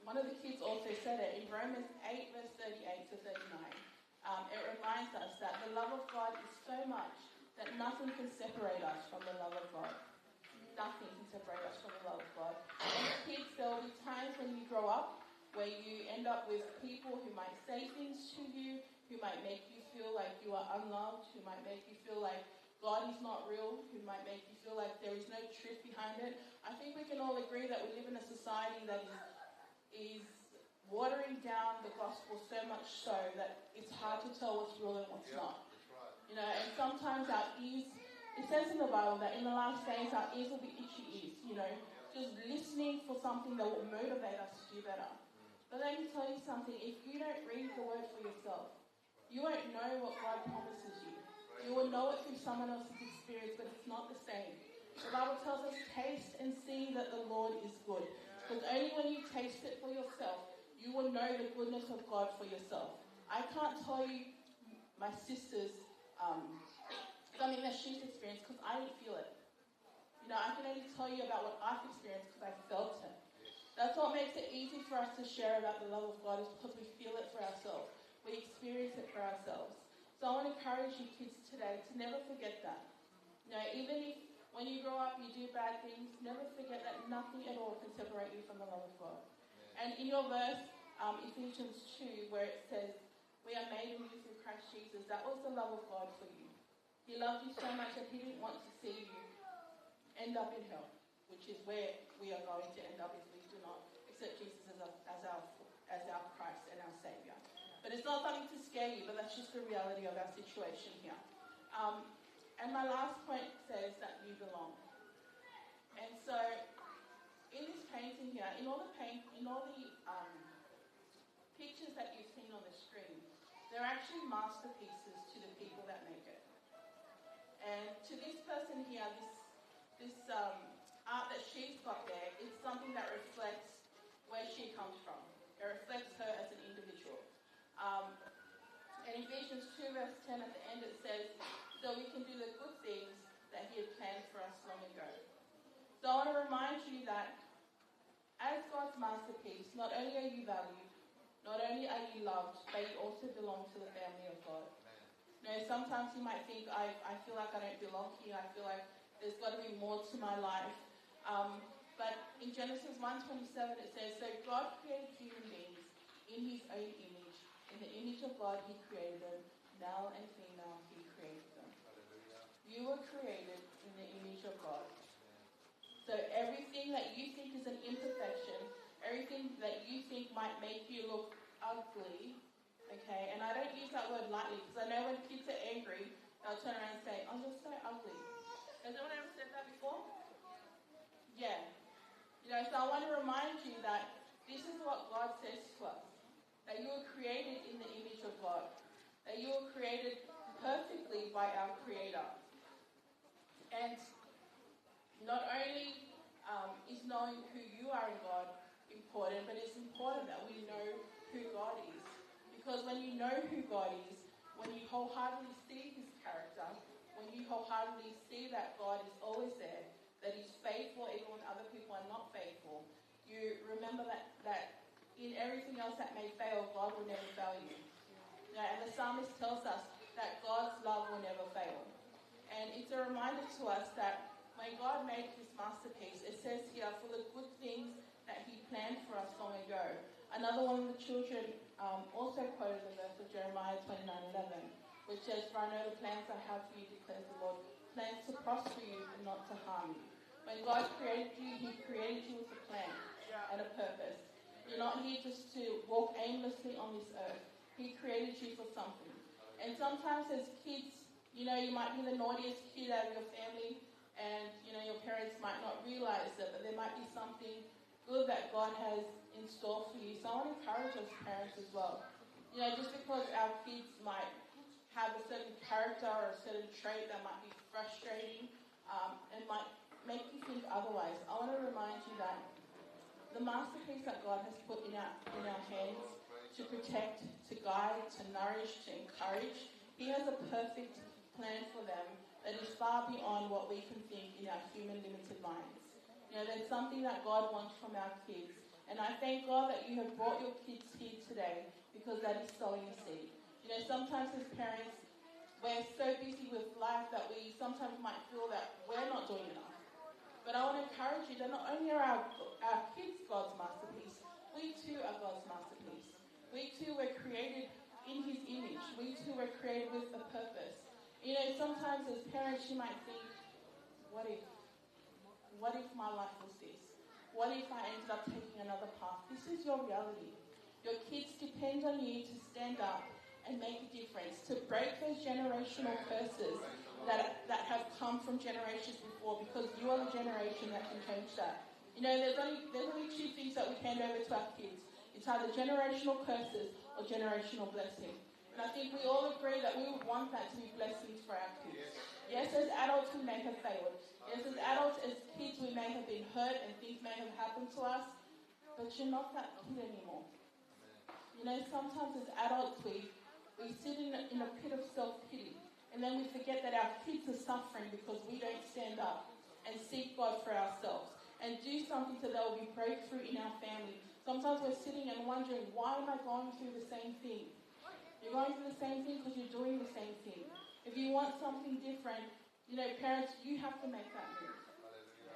one of the kids also said it, in Romans 8, verse 38 to 39. It reminds us that the love of God is so much that nothing can separate us from the love of God. Nothing can separate us from the love of God. And kids, there will be times when you grow up where you end up with people who might say things to you, who might make you feel like you are unloved, who might make you feel like God is not real, who might make you feel like there is no truth behind it. I think we can all agree that we live in a society that is watering down the gospel so much so that it's hard to tell what's real and what's not. You know, and sometimes our ears, it says in the Bible that in the last days our ears will be itchy ears, you know, just listening for something that will motivate us to do better. But let me tell you something, if you don't read the word for yourself, you won't know what God promises you. You will know it through someone else's experience, but it's not the same. The Bible tells us, taste and see that the Lord is good. Because only when you taste it for yourself, you will know the goodness of God for yourself. I can't tell you my sister's something that she's experienced because I didn't feel it. You know, I can only tell you about what I've experienced because I felt it. That's what makes it easy for us to share about the love of God, is because we feel it for ourselves. We experience it for ourselves. So I want to encourage you kids today to never forget that. You know, even if when you grow up you do bad things, never forget that nothing at all can separate you from the love of God. And in your verse, Ephesians 2, where it says, we are made in you through Christ Jesus, that was the love of God for you. He loved you so much that he didn't want to see you end up in hell, which is where we are going to end up if we do not accept Jesus as our Christ and our Saviour. But it's not something to scare you, but that's just the reality of our situation here. And my last point says that you belong. And so, in this painting here, in all the pictures that you've seen on the screen, they're actually masterpieces to the people that make it. And to this person here, this art that she's got there, it's something that reflects where she comes from. It reflects her as an individual. In Ephesians 2 verse 10 at the end it says, so we can do the good things that he had planned for us long ago. So I want to remind you that as God's masterpiece, not only are you valued, not only are you loved, but you also belong to the family of God. You know, sometimes you might think, I feel like I don't belong here, I feel like there's got to be more to my life. But in Genesis 1:27 it says, so God created human beings in his own image. In the image of God he created them, male and female he created them. You were created in the image of God. So everything that you think is an imperfection, everything that you think might make you look ugly, okay, and I don't use that word lightly because I know when kids are angry, they'll turn around and say, oh, you're so ugly. Has anyone ever said that before? Yeah. You know, so I want to remind you that this is what God says to us. That you were created in the image of God. That you were created perfectly by our Creator. And not only is knowing who you are in God important, but it's important that we know who God is. Because when you know who God is, when you wholeheartedly see his character, when you wholeheartedly see that God is always there, that he's faithful even when other people are not faithful, you remember that in everything else that may fail, God will never fail you. And the psalmist tells us that God's love will never fail. And it's a reminder to us that when God made his masterpiece, it says here, for the good things that he planned for us long ago. Another one of the children also quoted the verse of Jeremiah 29:11, which says, for I know the plans I have for you, declares the Lord, plans to prosper you and not to harm you. When God created you, he created you with a plan and a purpose. You're not here just to walk aimlessly on this earth. He created you for something. And sometimes as kids, you know, you might be the naughtiest kid out of your family and, you know, your parents might not realize it, but there might be something good that God has in store for you. So I want to encourage us parents as well. You know, just because our kids might have a certain character or a certain trait that might be frustrating and might make you think otherwise, I want to remind you that the masterpiece that God has put in our hands to protect, to guide, to nourish, to encourage, he has a perfect plan for them that is far beyond what we can think in our human limited minds. You know, there's something that God wants from our kids. And I thank God that you have brought your kids here today because that is sowing a seed. You know, sometimes as parents, we're so busy with life that we sometimes might feel that we're not doing enough. But I want to encourage you that not only are our kids God's masterpiece, we too are God's masterpiece. We too were created in his image. We too were created with a purpose. You know, sometimes as parents you might think, what if my life was this? What if I ended up taking another path? This is your reality. Your kids depend on you to stand up and make a difference, to break those generational curses that have come from generations before, because you are the generation that can change that. You know, there's only two things that we hand over to our kids. It's either generational curses or generational blessing. And I think we all agree that we would want that to be blessings for our kids. Yes, as adults we may have failed. Yes, as adults, as kids we may have been hurt and things may have happened to us, but you're not that kid anymore. You know, sometimes as adults we sit in a pit of self-pity, and then we forget that our kids are suffering because we don't stand up and seek God for ourselves and do something so there will be breakthrough in our family. Sometimes we're sitting and wondering, why am I going through the same thing? You're going through the same thing because you're doing the same thing. If you want something different, you know, parents, you have to make that move.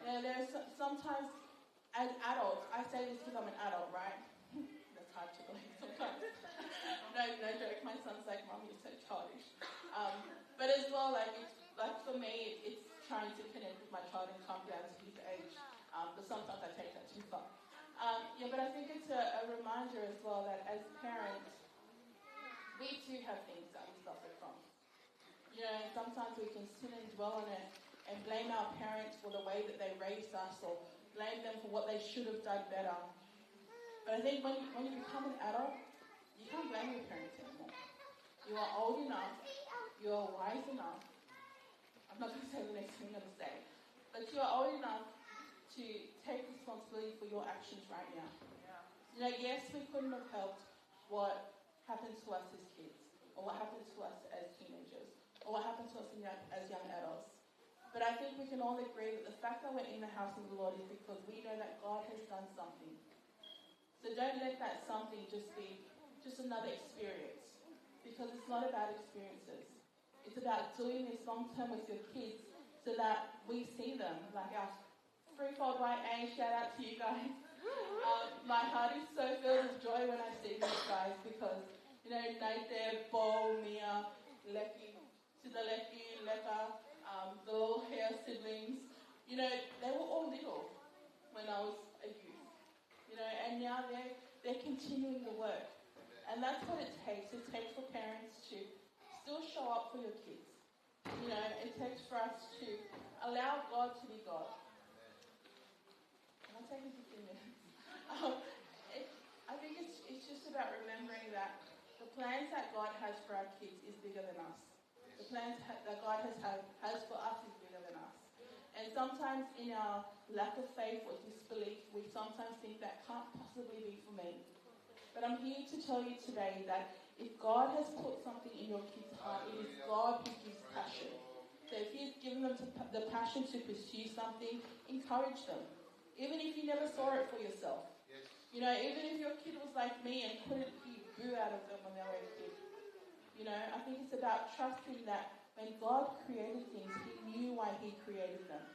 Now, there's sometimes, as adults, I say this because I'm an adult, right? That's hard to believe sometimes. No joke. My son's like, Mom, you're so childish. But as well, like for me, it's trying to connect with my child and come down to his age. But sometimes I take that too far. But I think it's a reminder as well that as parents, we too have things that we suffer from. You know, sometimes we can sit and dwell on it and blame our parents for the way that they raised us, or blame them for what they should have done better. But I think when you become an adult, you can't blame your parents anymore. You are old enough, you are wise enough. I'm not going to say the next thing I'm going to say, but you are old enough to take responsibility for your actions right now. You know, yes, we couldn't have helped what happened to us as kids, or what happened to us as teenagers, or what happened to us as young adults. But I think we can all agree that the fact that we're in the house of the Lord is because we know that God has done something. So don't let that something just be just another experience, because it's not about experiences. It's about doing this long term with your kids so that we see them. Like our threefold YA, shout out to you guys. My heart is so filled with joy when I see these guys because, you know, Naite, Bo, Mia, Leki, Sidaleki, Leka, the little hair siblings, you know, they were all little when I was a youth, you know, and now they're continuing the work. And that's what it takes. It takes for parents to still show up for your kids. You know, it takes for us to allow God to be God. Can I take 15 minutes? I think it's just about remembering that the plans that God has for our kids is bigger than us. The plans that God has for us is bigger than us. And sometimes in our lack of faith or disbelief, we sometimes think that can't possibly be for me. But I'm here to tell you today that if God has put something in your kid's heart, it is God who gives passion. So if He's given them the passion to pursue something, encourage them. Even if you never saw it for yourself. You know, even if your kid was like me and couldn't hear boo out of them when they were a kid. You know, I think it's about trusting that when God created things, He knew why He created them.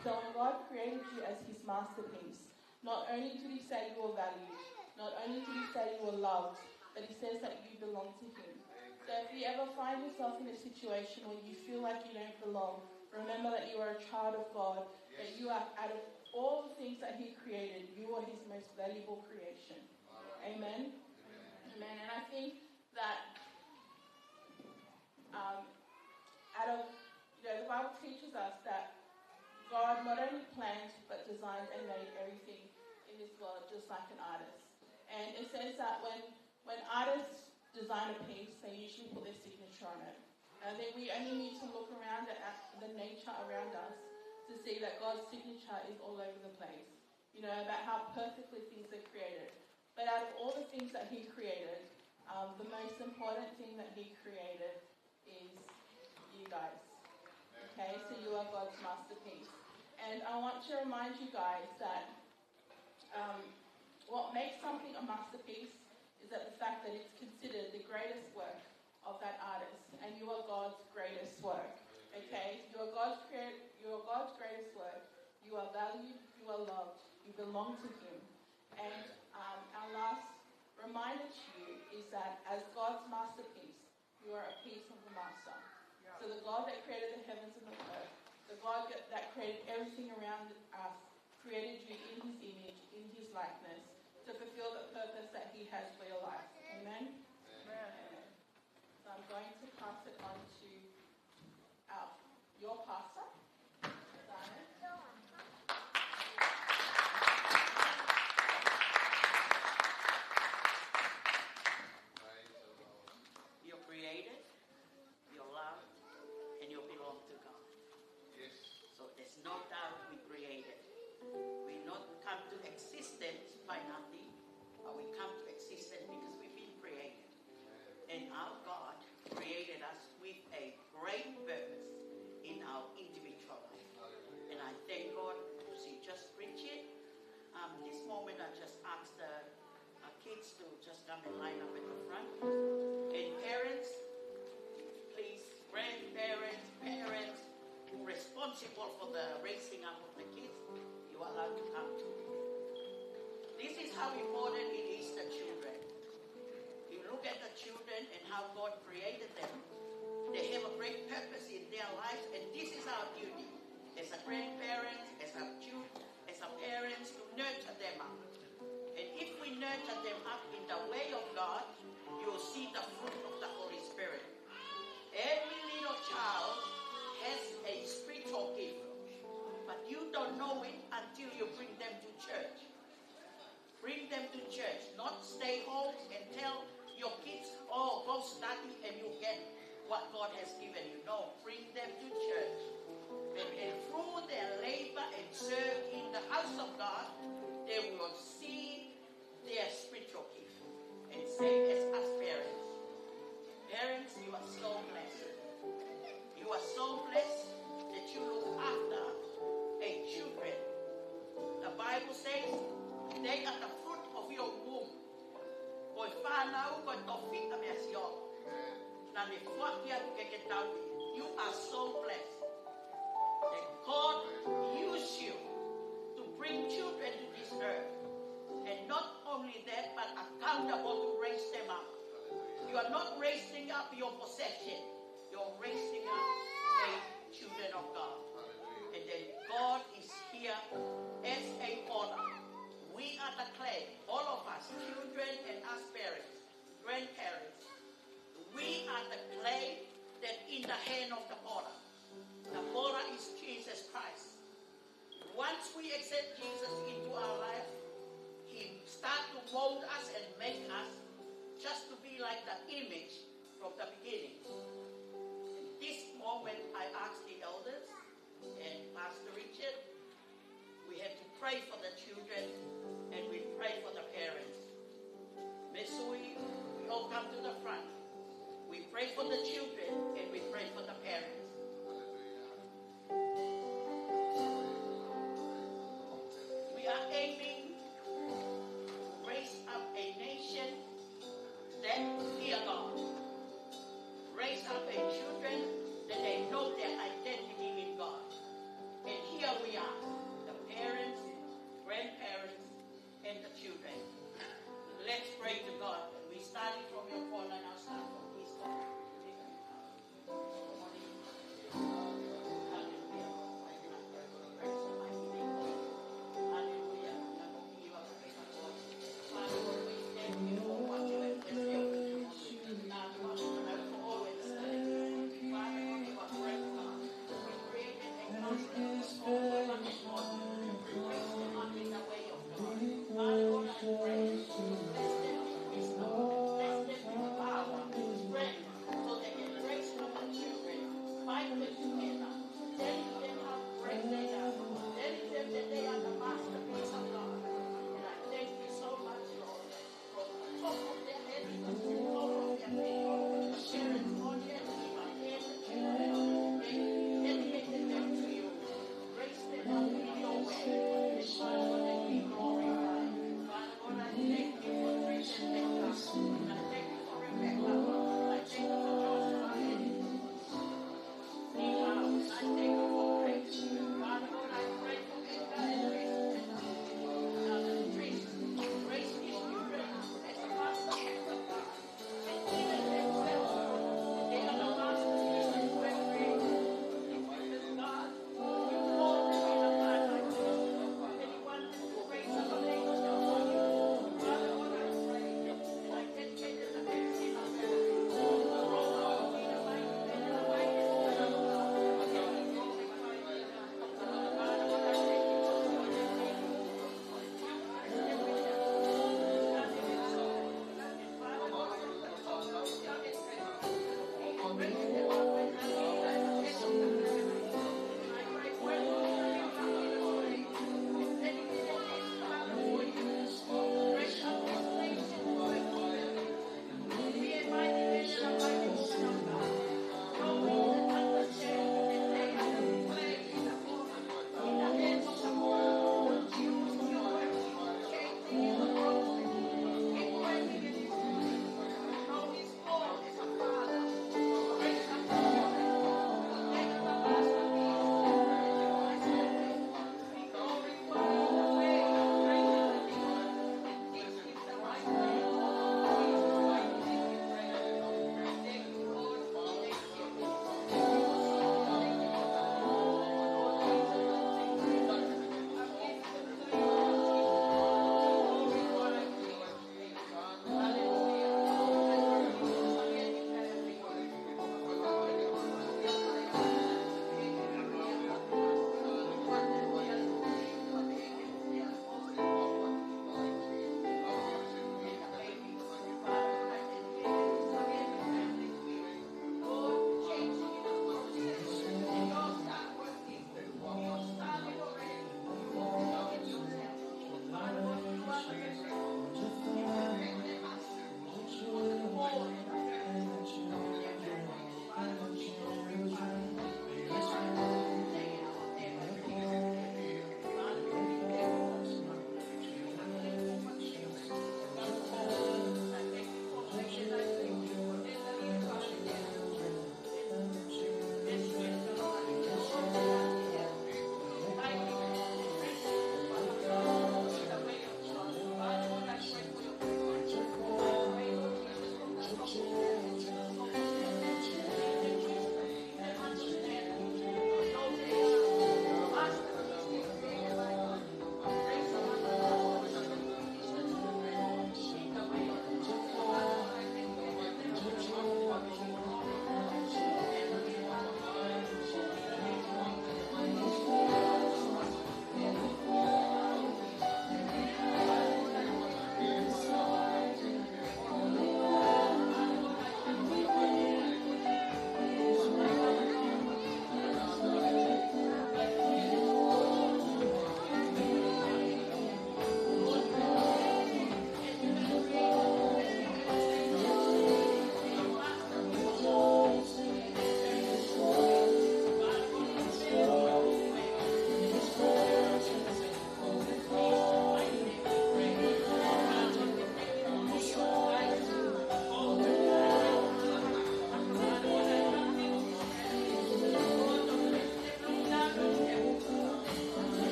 So when God created you as His masterpiece, not only did He say you were valued, not only did He say you were loved, but He says that you belong to Him. So if you ever find yourself in a situation where you feel like you don't belong, remember that you are a child of God, that you are, out of all the things that He created, you are His most valuable creation. Amen? Amen. And I think that the Bible teaches us that God not only planned but designed and made everything in this world just like an artist. And it says that when artists design a piece, they usually put their signature on it. And I think we only need to look around at the nature around us to see that God's signature is all over the place. You know, about how perfectly things are created. But out of all the things that He created, the most important thing that He created is you guys. Okay, so you are God's masterpiece. And I want to remind you guys that what makes something a masterpiece is that the fact that it's considered the greatest work of that artist, and you are God's greatest work. Okay, you are God's greatest work. You are valued. You are loved. You belong to Him. And our last reminder to you is that as God's masterpiece, you are a piece of the Master. So the God that created the heavens and the earth, the God that created everything around us, created you in His image, in His likeness, to fulfill the purpose that He has for your life. Amen? Amen. So I'm going to pass it on to your pastor, Simon. You're created, you're loved, and you belong to God. Yes. So there's no doubt we created. We not come to existence by nothing, but we come to existence because we've been created. And our God created us with a great purpose in our individual life. And I thank God because He just preached it. This moment I just asked the kids to just come and line up at the front. And parents, please, grandparents, parents, who are responsible for the raising up of the kids, you are allowed to come too. This is how important it is, the children. You look at the children and how God created them. They have a great purpose in their lives, and this is our duty as a grandparents, as a parents, to nurture them up. And if we nurture them up in the way of God, you will see the fruit of the Holy Spirit. Every little child has a spiritual gift, but you don't know it until you bring them to church. Bring them to church, not stay home and tell your kids, oh, go study and you get what God has given you. No, bring them to church. And through their labor and serve in the house of God, they will see their spiritual gift. And same as us parents. Parents, you are so blessed. You are so blessed that you look after a children. The Bible says they are the fruit of your womb. You are so blessed that God used you to bring children to this earth. And not only that, but accountable to raise them up. You are not raising up your possession. You're raising up a children of God. And then God is here as a potter. We are the clay. All of us, children and us parents, grandparents. We are the clay that in the hand of the potter. The potter is Jesus Christ. Once we accept Jesus into our life, He starts to mold us and make us just to be like the image from the beginning. In this moment, I ask the elders and Pastor Richard, we have to pray for the children and we pray for the parents. Mesui, we all come to the front. We pray for the children and we pray for the parents. We are aiming to raise up a nation that fear God. Raise up a children that they know their identity in God. And here we are, the parents, grandparents, and the children. Let's pray to God. We started from your corner, now start from this corner.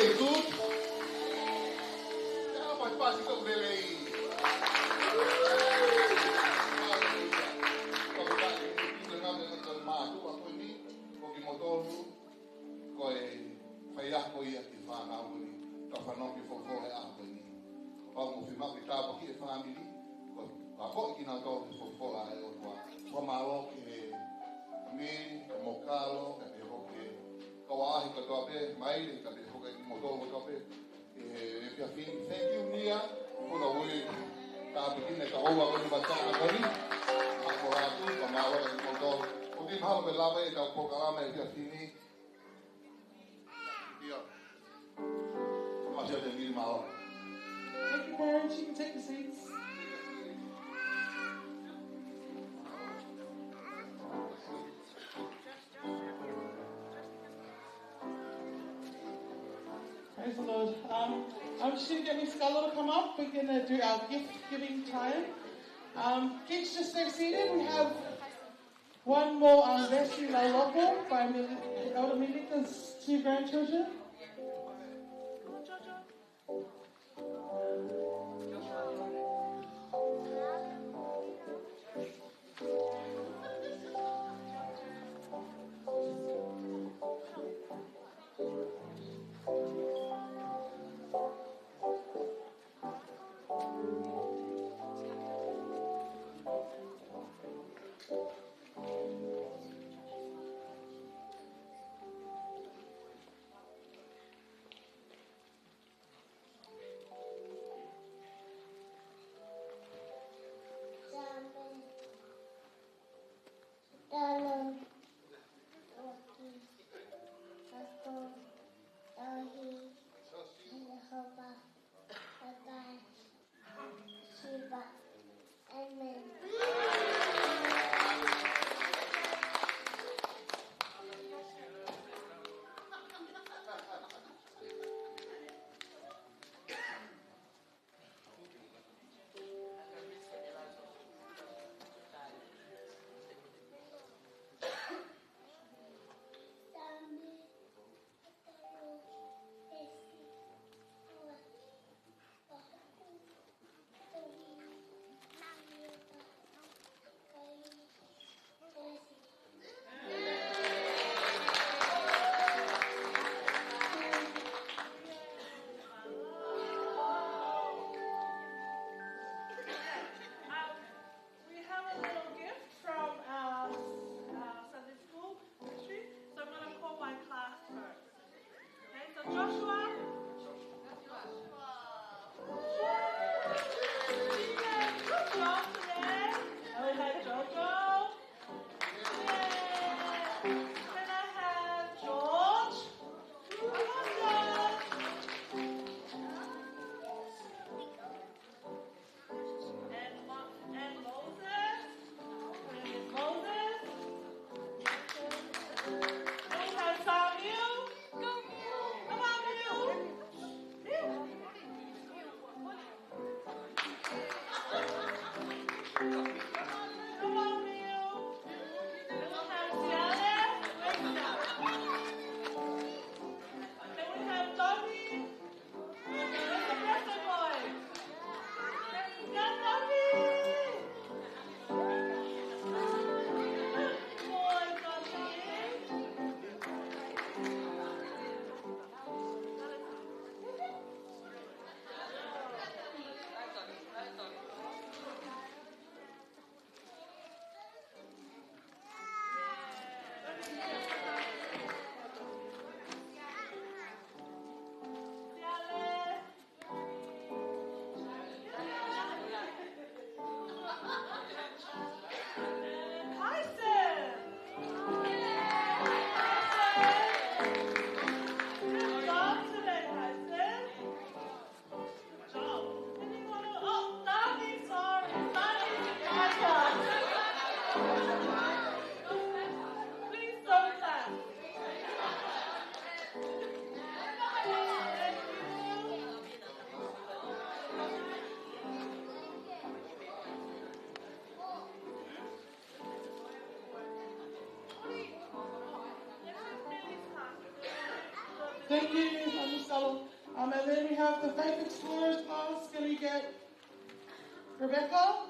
Jesus. Ya faz parte do dele aí. Thank you, Nia, for the way. Begin at the whole of the Batana. Makoratu, Kamala, and Mondo. Udi mahal belaba ita programa ita sini. Dia. Masih ada di mahal. Thank you, parents. You can take the seats. Praise the Lord. I'm just going to get Miss Scarlett to come up. We're going to do our gift giving time. Kids, just stay seated. We have one more Vessi Laloko by Elder Milika's 2 grandchildren. Thank you, Mr. Salo. And then we have the Faith Explorers class. Can we get Rebecca?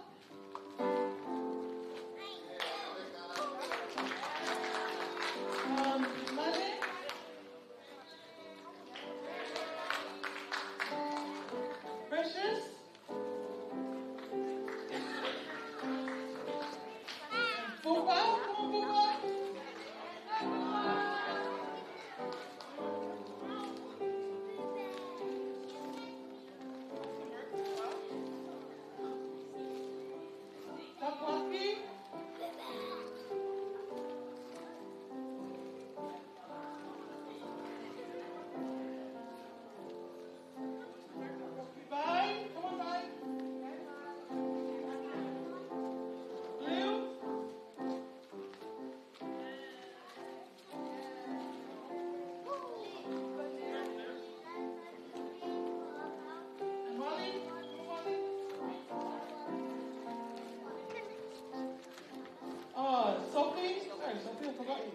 Money? Precious? Fupa? Come on, Fupa. Tapaki? Bye. Come on, bye. Blue? And Molly? Molly? Oh, Sophie? Sorry, Sophie, I forgot you.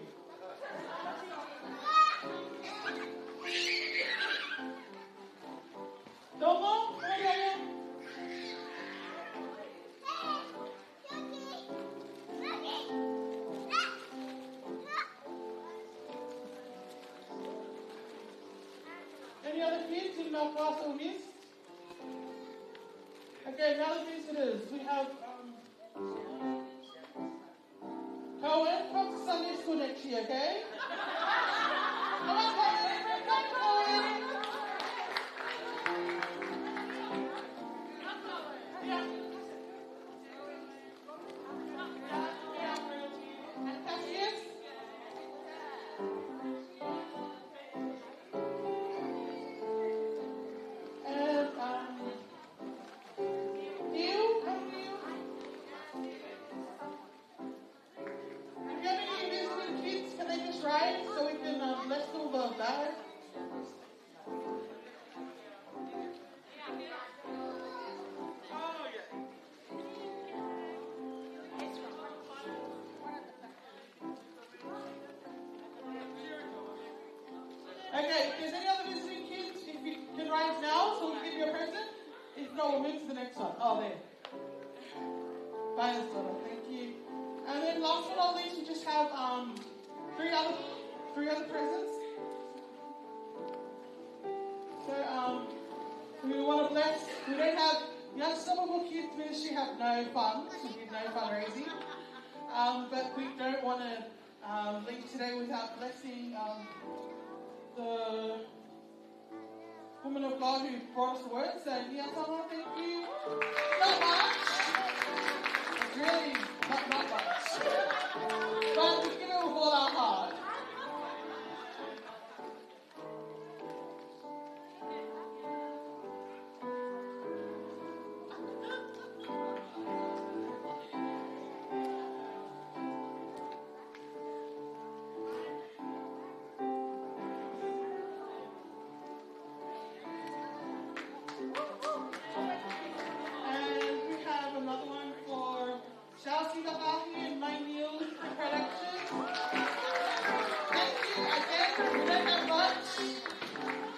Domo? Come on, Domo. Any other kids in our class that we missed? Okay, now the visitors. We have Cohen. Come to Sunday school next year, okay? Come on, Cohen. Come, Cohen. Yeah. And Cassius? And Neil? Come, Neil. If you have any visiting kids, can they just write so we can let's do the ballot? Okay, if there's any other visiting kids, if you can write now so we can give you a present. If not, we'll move to the next one. Oh, there. Bye, Estella. Thank you. And then last but not least, we just have three other presents. So we want to bless. We don't have. Young Summerville Kids Ministry have no funds. We did no fundraising. But we don't want to leave today without blessing the woman of God who brought us the word. So, Niasama, thank you. Not much. It's really not much. But we give it with all our heart. And we have another one for Chelsea Dahahi and My Meal Production. Thank you again. We don't have much.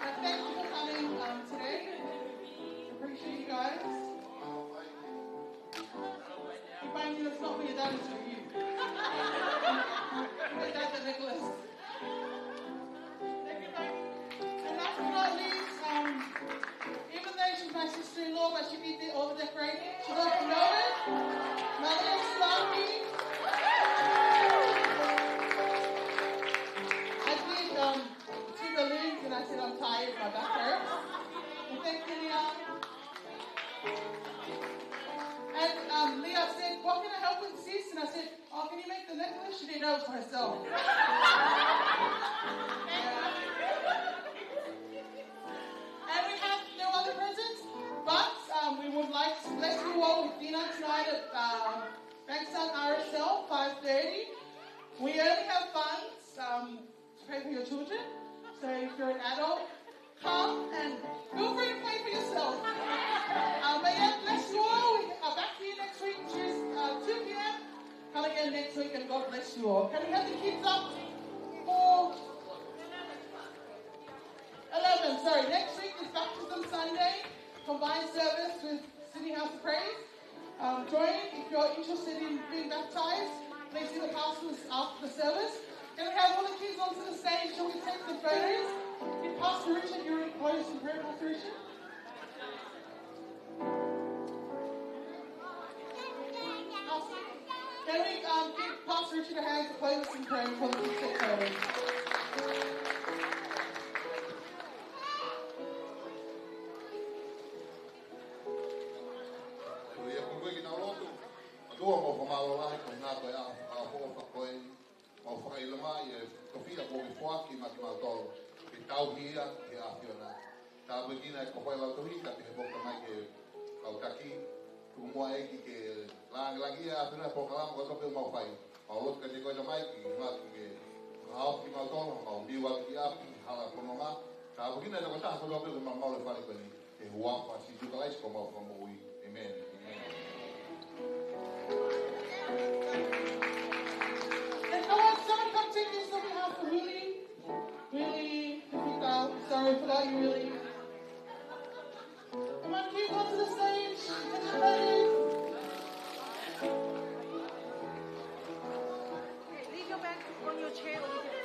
But thank you for coming today. Appreciate you guys. If I knew it's not for your dad, it's for you. My dad, the Nicholas. Thank you, Mike. And last but not least, even though she's my sister-in-law, but she did all the decorating. She goes to Melbourne. Melbourne Slaki. I did 2 balloons and I said I'm tired, my back hurts. And thank you, Leah. And Leah said, what can I help with, sis? And I said, oh, can you make the necklace? She didn't know it was for herself. And we have no other presents, but we would like to bless you all with dinner tonight at Bankstown RSL, 5:30. We only have funds to pay for your children, so if you're an adult, come and feel free to pay for yourself. But yeah, bless you all. We are back here next week, 2 p.m. Come again next week, and God bless you all. Can we have the kids up for 11? Sorry, next week is House of Praise. Join if you're interested in being baptized. Please see the pastors after the service. Then we have all the kids onto the stage. Shall we take some photos? If Pastor Richard, you're in close in prayer, Pastor Richard. Can we give Pastor Richard a hand to close us in prayer before the kids take photos? Tua mo famalo lai ko na ko ya a ho pa ko e mo fa ile mai e ko fia ko mi fo ki ma ki ma to ki tau hia ki a fiona ta begina ko fa la to hi ka ki bo ka mai ke au taki tu mo e ki ke la ia fina po ka ko to pe mo fai a lo ka ti ko mai ki ma ki ke a ki ma to ma mi wa ki a hala ko ma ta begina ko ta ko pe ma ma le fa ko ni e wa fa si tu ka lai ko ma fa mo wi amen. Someone come take this on behalf of Really, sorry, I forgot you really. Come on, kids, onto the stage. Take your photos. Okay, leave your bag on your chair over there.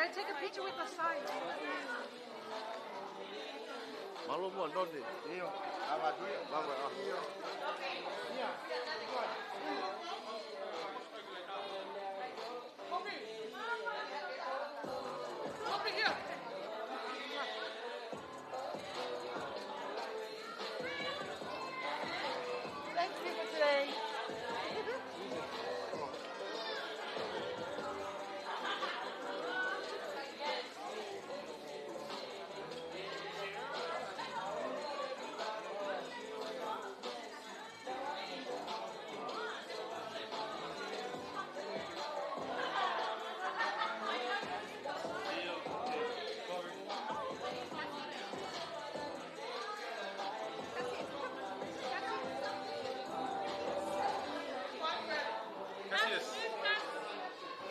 I take a picture with the sign? Malu mo donde? Iyo. Apa tu? Bawa. Iyo. Iya. Over here. Thanks for today.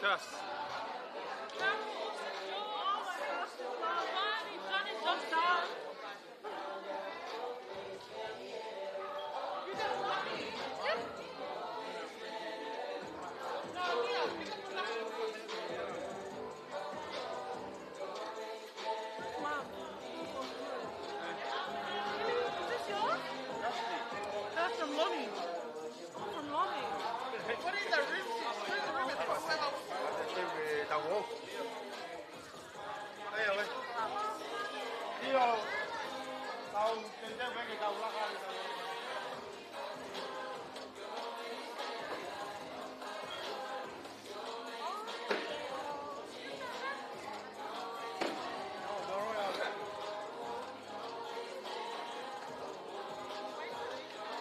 Yes. That's from Lonnie. From Lonnie. What is the ribbon? Đầu gỗ. Đây rồi. Đi rồi. Đầu trên trái phải cái đầu lắc ra.